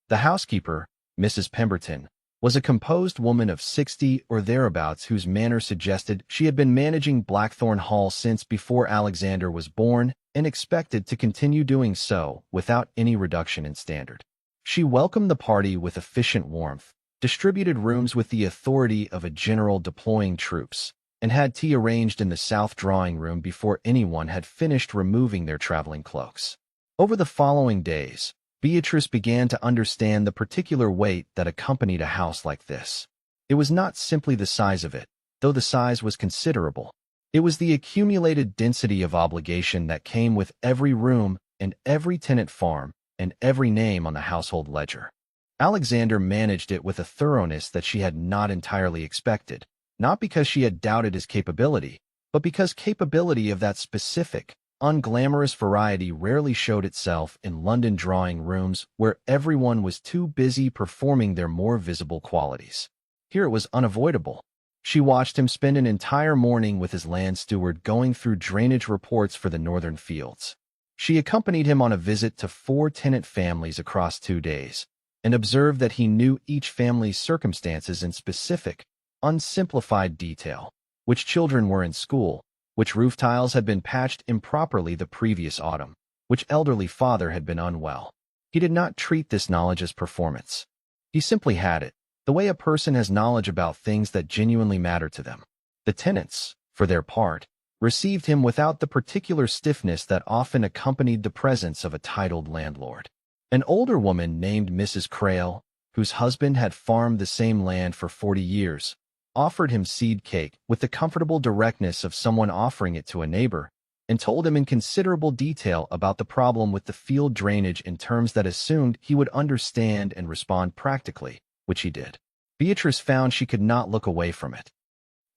The housekeeper, Mrs. Pemberton, was a composed woman of 60 or thereabouts whose manner suggested she had been managing Blackthorn Hall since before Alexander was born and expected to continue doing so without any reduction in standard. She welcomed the party with efficient warmth, distributed rooms with the authority of a general deploying troops, and had tea arranged in the south drawing room before anyone had finished removing their traveling cloaks. Over the following days, Beatrice began to understand the particular weight that accompanied a house like this. It was not simply the size of it, though the size was considerable. It was the accumulated density of obligation that came with every room and every tenant farm and every name on the household ledger. Alexander managed it with a thoroughness that she had not entirely expected, not because she had doubted his capability, but because capability of that specific, unglamorous variety rarely showed itself in London drawing rooms where everyone was too busy performing their more visible qualities. Here it was unavoidable. She watched him spend an entire morning with his land steward going through drainage reports for the northern fields. She accompanied him on a visit to 4 tenant families across 2 days, and observed that he knew each family's circumstances in specific, unsimplified detail, which children were in school, which roof tiles had been patched improperly the previous autumn, which elderly father had been unwell. He did not treat this knowledge as performance. He simply had it, the way a person has knowledge about things that genuinely matter to them. The tenants, for their part, received him without the particular stiffness that often accompanied the presence of a titled landlord. An older woman named Mrs. Crail, whose husband had farmed the same land for 40 years, offered him seed cake with the comfortable directness of someone offering it to a neighbor, and told him in considerable detail about the problem with the field drainage in terms that assumed he would understand and respond practically, which he did. Beatrice found she could not look away from it.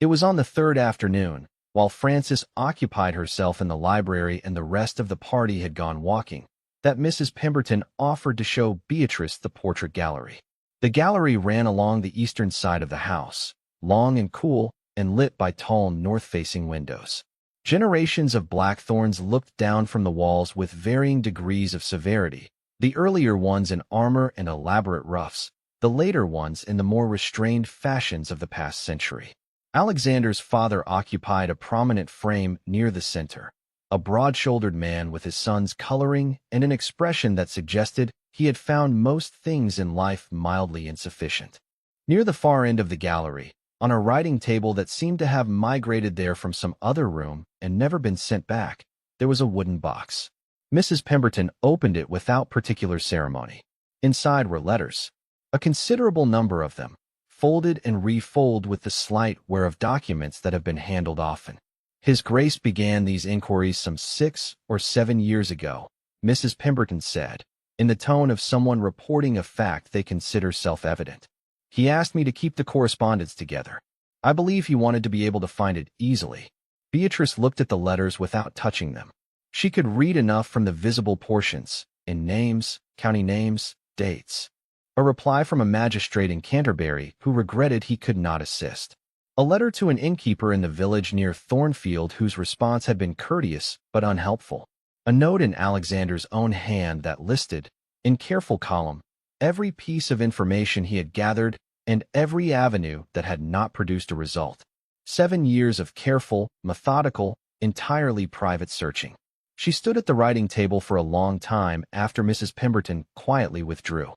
It was on the third afternoon, while Frances occupied herself in the library and the rest of the party had gone walking, that Mrs. Pemberton offered to show Beatrice the portrait gallery. The gallery ran along the eastern side of the house, long and cool, and lit by tall north-facing windows. Generations of blackthorns looked down from the walls with varying degrees of severity, the earlier ones in armor and elaborate ruffs, the later ones in the more restrained fashions of the past century. Alexander's father occupied a prominent frame near the center, a broad-shouldered man with his son's coloring and an expression that suggested he had found most things in life mildly insufficient. Near the far end of the gallery, on a writing table that seemed to have migrated there from some other room and never been sent back, there was a wooden box. Mrs. Pemberton opened it without particular ceremony. Inside were letters, a considerable number of them, folded and refolded with the slight wear of documents that have been handled often. His Grace began these inquiries some 6 or 7 years ago, Mrs. Pemberton said, in the tone of someone reporting a fact they consider self-evident. He asked me to keep the correspondence together. I believe he wanted to be able to find it easily. Beatrice looked at the letters without touching them. She could read enough from the visible portions, in names, county names, dates. A reply from a magistrate in Canterbury who regretted he could not assist. A letter to an innkeeper in the village near Thornfield whose response had been courteous but unhelpful. A note in Alexander's own hand that listed, in careful column, every piece of information he had gathered and every avenue that had not produced a result. 7 years of careful, methodical, entirely private searching. She stood at the writing table for a long time after Mrs. Pemberton quietly withdrew.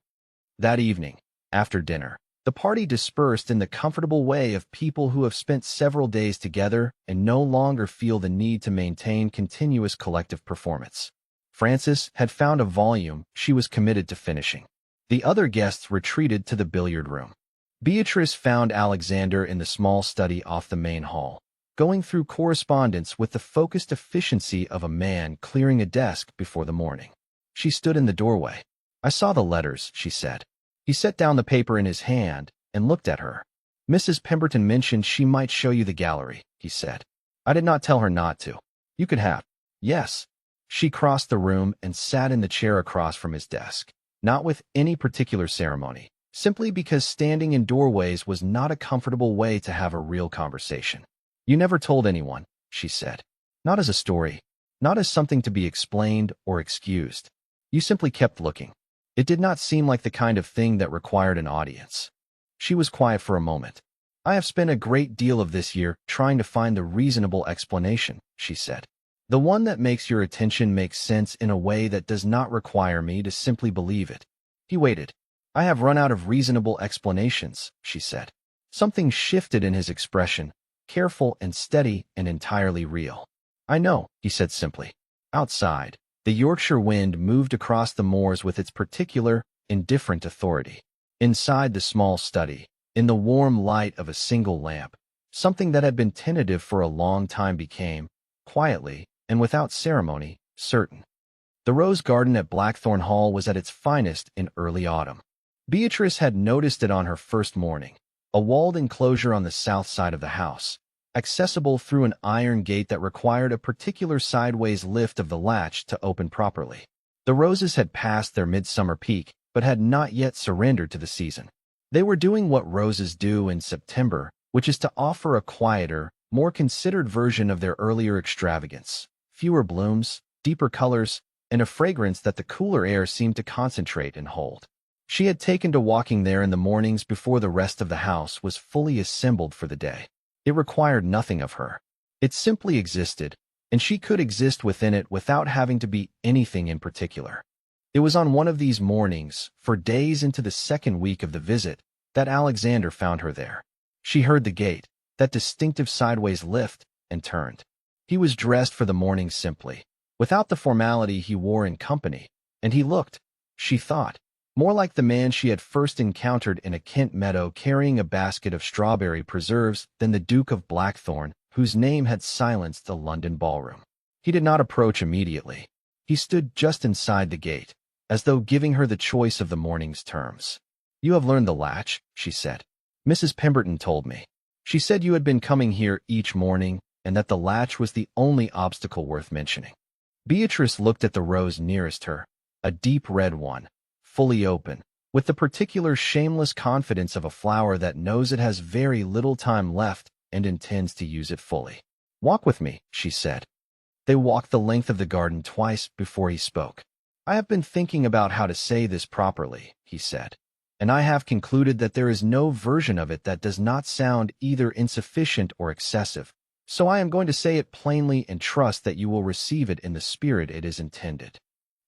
That evening, after dinner, the party dispersed in the comfortable way of people who have spent several days together and no longer feel the need to maintain continuous collective performance. Frances had found a volume she was committed to finishing. The other guests retreated to the billiard room. Beatrice found Alexander in the small study off the main hall, going through correspondence with the focused efficiency of a man clearing a desk before the morning. She stood in the doorway. "I saw the letters," she said. He set down the paper in his hand and looked at her. "Mrs. Pemberton mentioned she might show you the gallery," he said. "I did not tell her not to. You could have." "Yes." She crossed the room and sat in the chair across from his desk, not with any particular ceremony, simply because standing in doorways was not a comfortable way to have a real conversation. "You never told anyone," she said. "Not as a story, not as something to be explained or excused. You simply kept looking. It did not seem like the kind of thing that required an audience." She was quiet for a moment. "I have spent a great deal of this year trying to find the reasonable explanation," she said. "The one that makes your attention make sense in a way that does not require me to simply believe it." He waited. "I have run out of reasonable explanations," she said. Something shifted in his expression, careful and steady and entirely real. "I know," he said simply. Outside, the Yorkshire wind moved across the moors with its particular, indifferent authority. Inside the small study, in the warm light of a single lamp, something that had been tentative for a long time became, quietly and without ceremony, certain. The rose garden at Blackthorn Hall was at its finest in early autumn. Beatrice had noticed it on her first morning, a walled enclosure on the south side of the house, accessible through an iron gate that required a particular sideways lift of the latch to open properly. The roses had passed their midsummer peak, but had not yet surrendered to the season. They were doing what roses do in September, which is to offer a quieter, more considered version of their earlier extravagance, fewer blooms, deeper colors, and a fragrance that the cooler air seemed to concentrate and hold. She had taken to walking there in the mornings before the rest of the house was fully assembled for the day. It required nothing of her. It simply existed, and she could exist within it without having to be anything in particular. It was on one of these mornings, for days into the second week of the visit, that Alexander found her there. She heard the gate, that distinctive sideways lift, and turned. He was dressed for the morning simply, without the formality he wore in company, and he looked, she thought, more like the man she had first encountered in a Kent meadow carrying a basket of strawberry preserves than the Duke of Blackthorn, whose name had silenced the London ballroom. He did not approach immediately. He stood just inside the gate, as though giving her the choice of the morning's terms. "You have learned the latch," she said. "Mrs. Pemberton told me. She said you had been coming here each morning, and that the latch was the only obstacle worth mentioning." Beatrice looked at the rose nearest her, a deep red one, fully open, with the particular shameless confidence of a flower that knows it has very little time left and intends to use it fully. "Walk with me," she said. They walked the length of the garden twice before he spoke. "I have been thinking about how to say this properly," he said, "and I have concluded that there is no version of it that does not sound either insufficient or excessive. So I am going to say it plainly and trust that you will receive it in the spirit it is intended."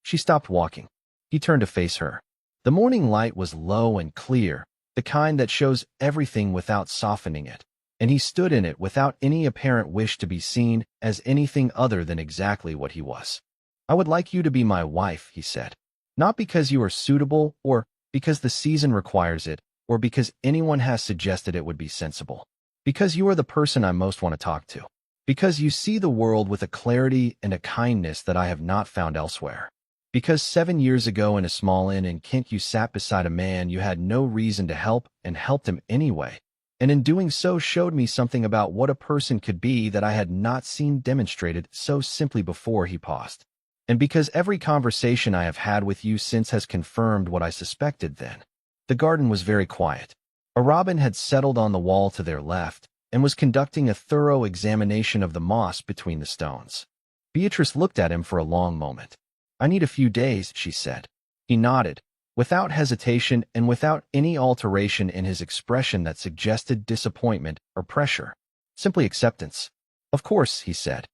She stopped walking. He turned to face her. The morning light was low and clear, the kind that shows everything without softening it, and he stood in it without any apparent wish to be seen as anything other than exactly what he was. "I would like you to be my wife," he said. "Not because you are suitable, or because the season requires it, or because anyone has suggested it would be sensible. Because you are the person I most want to talk to. Because you see the world with a clarity and a kindness that I have not found elsewhere. Because 7 years ago in a small inn in Kent you sat beside a man you had no reason to help and helped him anyway, and in doing so showed me something about what a person could be that I had not seen demonstrated so simply before." He paused. "And because every conversation I have had with you since has confirmed what I suspected then." The garden was very quiet. A robin had settled on the wall to their left and was conducting a thorough examination of the moss between the stones. Beatrice looked at him for a long moment. "I need a few days," she said. He nodded, without hesitation and without any alteration in his expression that suggested disappointment or pressure. Simply acceptance. "Of course," he said.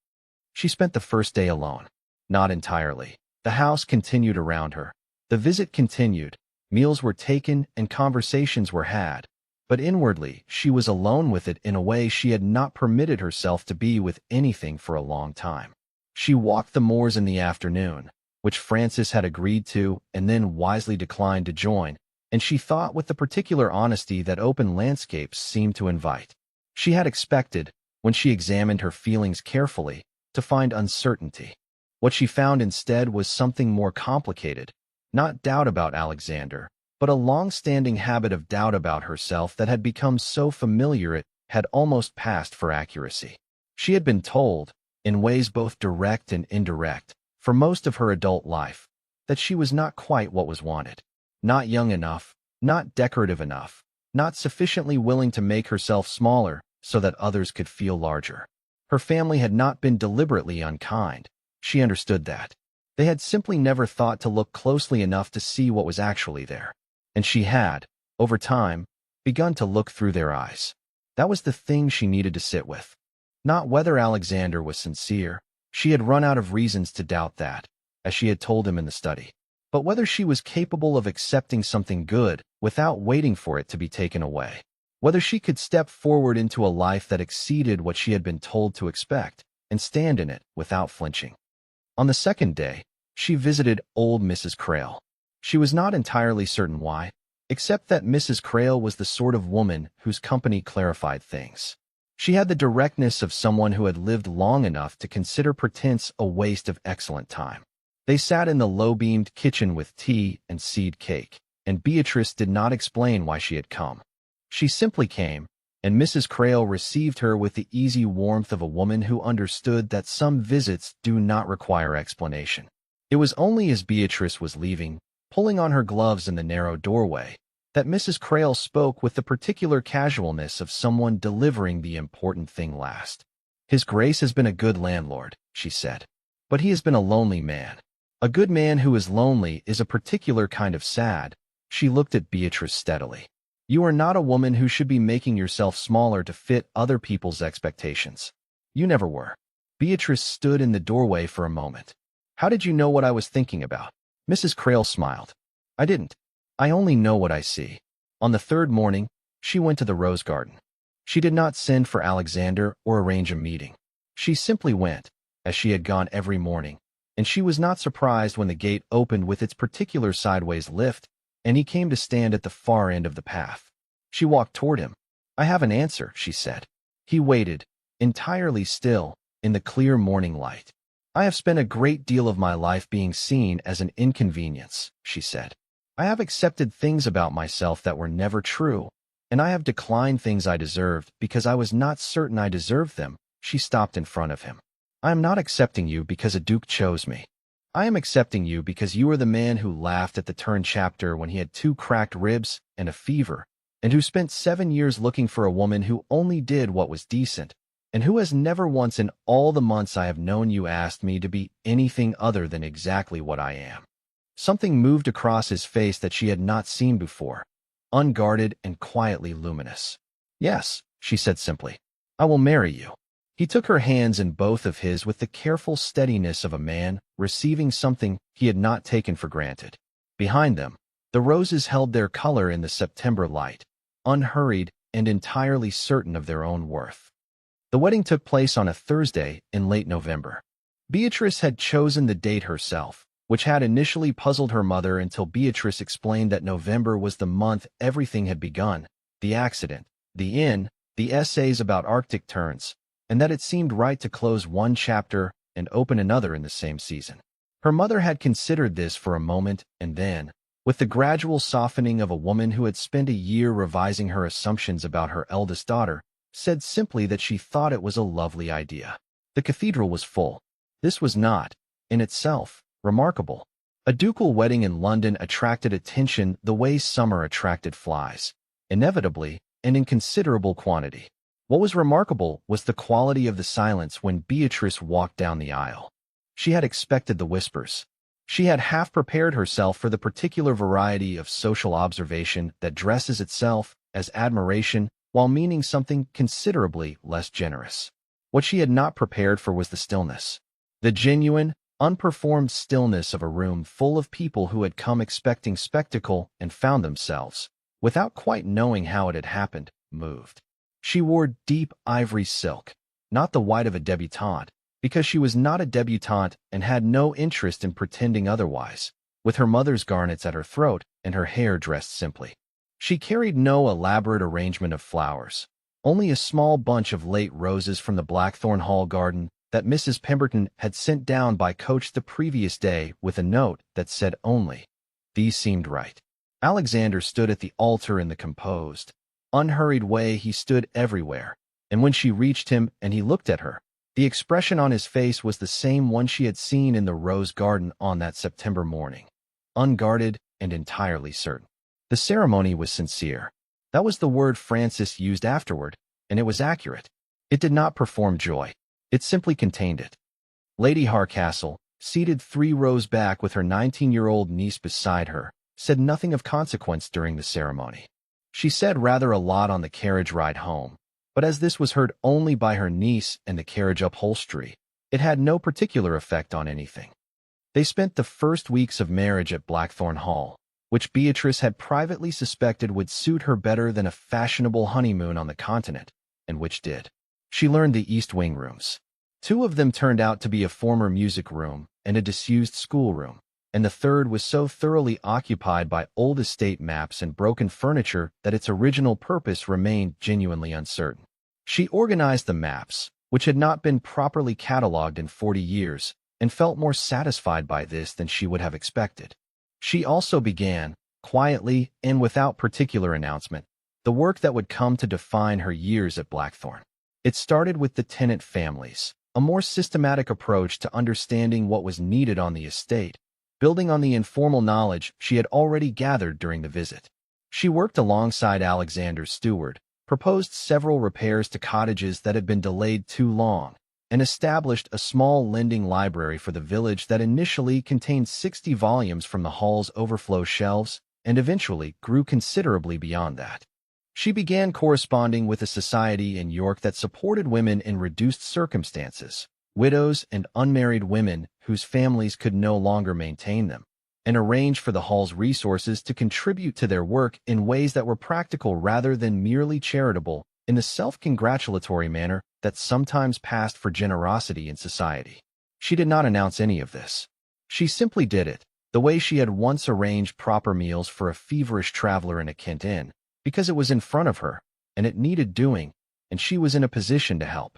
She spent the first day alone. Not entirely. The house continued around her. The visit continued. Meals were taken and conversations were had. But inwardly, she was alone with it in a way she had not permitted herself to be with anything for a long time. She walked the moors in the afternoon, which Francis had agreed to and then wisely declined to join, and she thought with the particular honesty that open landscapes seemed to invite. She had expected, when she examined her feelings carefully, to find uncertainty. What she found instead was something more complicated, not doubt about Alexander, but a long-standing habit of doubt about herself that had become so familiar it had almost passed for accuracy. She had been told, in ways both direct and indirect, for most of her adult life, that she was not quite what was wanted. Not young enough, not decorative enough, not sufficiently willing to make herself smaller so that others could feel larger. Her family had not been deliberately unkind. She understood that. They had simply never thought to look closely enough to see what was actually there. And she had, over time, begun to look through their eyes. That was the thing she needed to sit with. Not whether Alexander was sincere. She had run out of reasons to doubt that, as she had told him in the study. But whether she was capable of accepting something good without waiting for it to be taken away. Whether she could step forward into a life that exceeded what she had been told to expect and stand in it without flinching. On the second day, she visited old Mrs. Crail. She was not entirely certain why, except that Mrs. Crail was the sort of woman whose company clarified things. She had the directness of someone who had lived long enough to consider pretense a waste of excellent time. They sat in the low-beamed kitchen with tea and seed cake, and Beatrice did not explain why she had come. She simply came, and Mrs. Crail received her with the easy warmth of a woman who understood that some visits do not require explanation. It was only as Beatrice was leaving, pulling on her gloves in the narrow doorway, that Mrs. Crail spoke with the particular casualness of someone delivering the important thing last. "His Grace has been a good landlord," she said. "But he has been a lonely man. A good man who is lonely is a particular kind of sad." She looked at Beatrice steadily. "You are not a woman who should be making yourself smaller to fit other people's expectations. You never were." Beatrice stood in the doorway for a moment. "How did you know what I was thinking about?" Mrs. Crail smiled. "I didn't. I only know what I see." On the third morning, she went to the rose garden. She did not send for Alexander or arrange a meeting. She simply went, as she had gone every morning, and she was not surprised when the gate opened with its particular sideways lift, and he came to stand at the far end of the path. She walked toward him. "I have an answer," she said. He waited, entirely still, in the clear morning light. "I have spent a great deal of my life being seen as an inconvenience," she said. "I have accepted things about myself that were never true, and I have declined things I deserved because I was not certain I deserved them." She stopped in front of him. "I am not accepting you because a duke chose me. I am accepting you because you are the man who laughed at the turn chapter when he had 2 cracked ribs and a fever, and who spent 7 years looking for a woman who only did what was decent, and who has never once in all the months I have known you asked me to be anything other than exactly what I am." Something moved across his face that she had not seen before, unguarded and quietly luminous. "Yes," she said simply, "I will marry you." He took her hands in both of his with the careful steadiness of a man receiving something he had not taken for granted. Behind them, the roses held their color in the September light, unhurried and entirely certain of their own worth. The wedding took place on a Thursday in late November. Beatrice had chosen the date herself, which had initially puzzled her mother until Beatrice explained that November was the month everything had begun: the accident, the inn, the essays about Arctic terns, and that it seemed right to close one chapter and open another in the same season. Her mother had considered this for a moment, and then, with the gradual softening of a woman who had spent a year revising her assumptions about her eldest daughter, said simply that she thought it was a lovely idea. The cathedral was full. This was not, in itself, remarkable. A ducal wedding in London attracted attention the way summer attracted flies, inevitably and in considerable quantity. What was remarkable was the quality of the silence when Beatrice walked down the aisle. She had expected the whispers. She had half prepared herself for the particular variety of social observation that dresses itself as admiration while meaning something considerably less generous. What she had not prepared for was the stillness. The genuine, unperformed stillness of a room full of people who had come expecting spectacle and found themselves, without quite knowing how it had happened, moved. She wore deep ivory silk, not the white of a debutante, because she was not a debutante and had no interest in pretending otherwise, with her mother's garnets at her throat and her hair dressed simply. She carried no elaborate arrangement of flowers, only a small bunch of late roses from the Blackthorn Hall garden that Mrs. Pemberton had sent down by coach the previous day with a note that said only, "These seemed right." Alexander stood at the altar in the composed, unhurried way he stood everywhere, and when she reached him and he looked at her, the expression on his face was the same one she had seen in the rose garden on that September morning, unguarded and entirely certain. The ceremony was sincere. That was the word Francis used afterward, and it was accurate. It did not perform joy. It simply contained it. Lady Harcastle, seated 3 rows back with her 19-year-old niece beside her, said nothing of consequence during the ceremony. She said rather a lot on the carriage ride home, but as this was heard only by her niece and the carriage upholstery, it had no particular effect on anything. They spent the first weeks of marriage at Blackthorn Hall, which Beatrice had privately suspected would suit her better than a fashionable honeymoon on the continent, and which did. She learned the East Wing rooms. 2 of them turned out to be a former music room and a disused schoolroom, and the third was so thoroughly occupied by old estate maps and broken furniture that its original purpose remained genuinely uncertain. She organized the maps, which had not been properly catalogued in 40 years, and felt more satisfied by this than she would have expected. She also began, quietly and without particular announcement, the work that would come to define her years at Blackthorn. It started with the tenant families, a more systematic approach to understanding what was needed on the estate, building on the informal knowledge she had already gathered during the visit. She worked alongside Alexander's steward, proposed several repairs to cottages that had been delayed too long, and established a small lending library for the village that initially contained 60 volumes from the hall's overflow shelves and eventually grew considerably beyond that. She began corresponding with a society in York that supported women in reduced circumstances, widows and unmarried women whose families could no longer maintain them, and arranged for the hall's resources to contribute to their work in ways that were practical rather than merely charitable, in the self-congratulatory manner that sometimes passed for generosity in society. She did not announce any of this. She simply did it, the way she had once arranged proper meals for a feverish traveler in a Kent inn, because it was in front of her, and it needed doing, and she was in a position to help.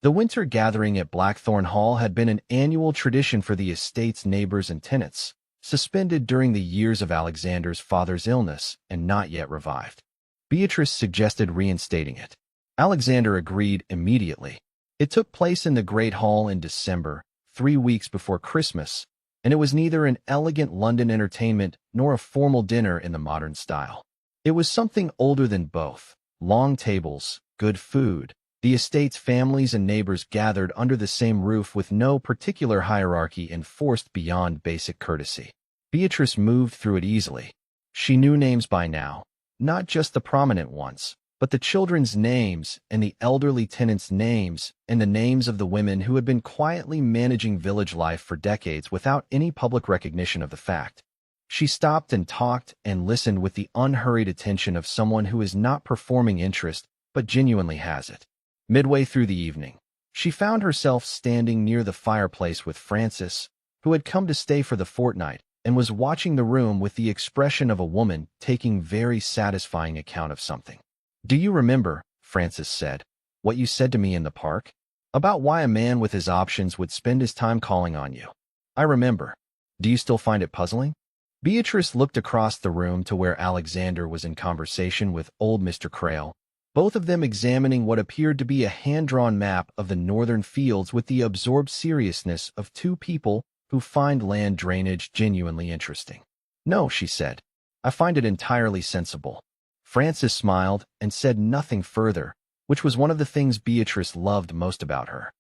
The winter gathering at Blackthorn Hall had been an annual tradition for the estate's neighbors and tenants, suspended during the years of Alexander's father's illness and not yet revived. Beatrice suggested reinstating it. Alexander agreed immediately. It took place in the Great Hall in December, 3 weeks before Christmas, and it was neither an elegant London entertainment nor a formal dinner in the modern style. It was something older than both. Long tables, good food, the estate's families and neighbors gathered under the same roof with no particular hierarchy enforced beyond basic courtesy. Beatrice moved through it easily. She knew names by now, not just the prominent ones, but the children's names and the elderly tenants' names and the names of the women who had been quietly managing village life for decades without any public recognition of the fact. She stopped and talked and listened with the unhurried attention of someone who is not performing interest but genuinely has it. Midway through the evening, she found herself standing near the fireplace with Francis, who had come to stay for the fortnight and was watching the room with the expression of a woman taking very satisfying account of something. "Do you remember," Francis said, "what you said to me in the park? About why a man with his options would spend his time calling on you?" "I remember. Do you still find it puzzling?" Beatrice looked across the room to where Alexander was in conversation with old Mr. Crail, both of them examining what appeared to be a hand-drawn map of the northern fields with the absorbed seriousness of two people who find land drainage genuinely interesting. "No," she said. "I find it entirely sensible." Francis smiled and said nothing further, which was one of the things Beatrice loved most about her.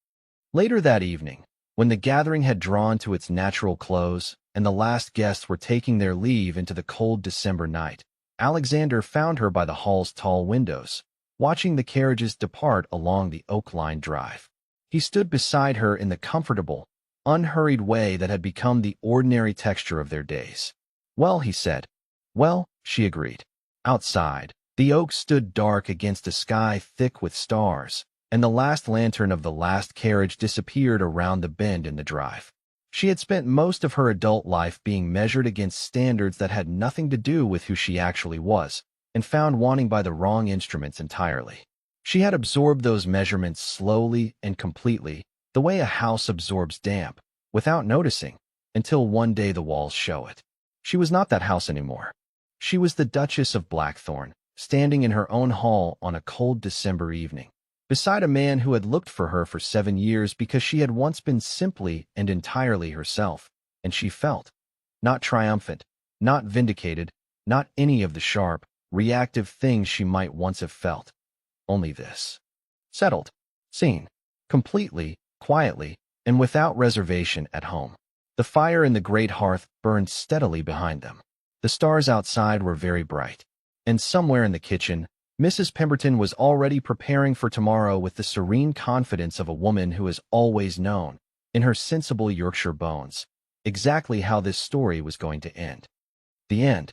Later that evening, when the gathering had drawn to its natural close and the last guests were taking their leave into the cold December night, Alexander found her by the hall's tall windows, watching the carriages depart along the oak-lined drive. He stood beside her in the comfortable, unhurried way that had become the ordinary texture of their days. "Well," he said. "Well," she agreed. Outside, the oak stood dark against a sky thick with stars, and the last lantern of the last carriage disappeared around the bend in the drive. She had spent most of her adult life being measured against standards that had nothing to do with who she actually was, and found wanting by the wrong instruments entirely. She had absorbed those measurements slowly and completely, the way a house absorbs damp, without noticing, until one day the walls show it. She was not that house anymore. She was the Duchess of Blackthorn, standing in her own hall on a cold December evening, beside a man who had looked for her for 7 years because she had once been simply and entirely herself, and she felt, not triumphant, not vindicated, not any of the sharp, reactive things she might once have felt. Only this. Settled, seen, completely, quietly, and without reservation at home. The fire in the great hearth burned steadily behind them. The stars outside were very bright, and somewhere in the kitchen, Mrs. Pemberton was already preparing for tomorrow with the serene confidence of a woman who has always known, in her sensible Yorkshire bones, exactly how this story was going to end. The end.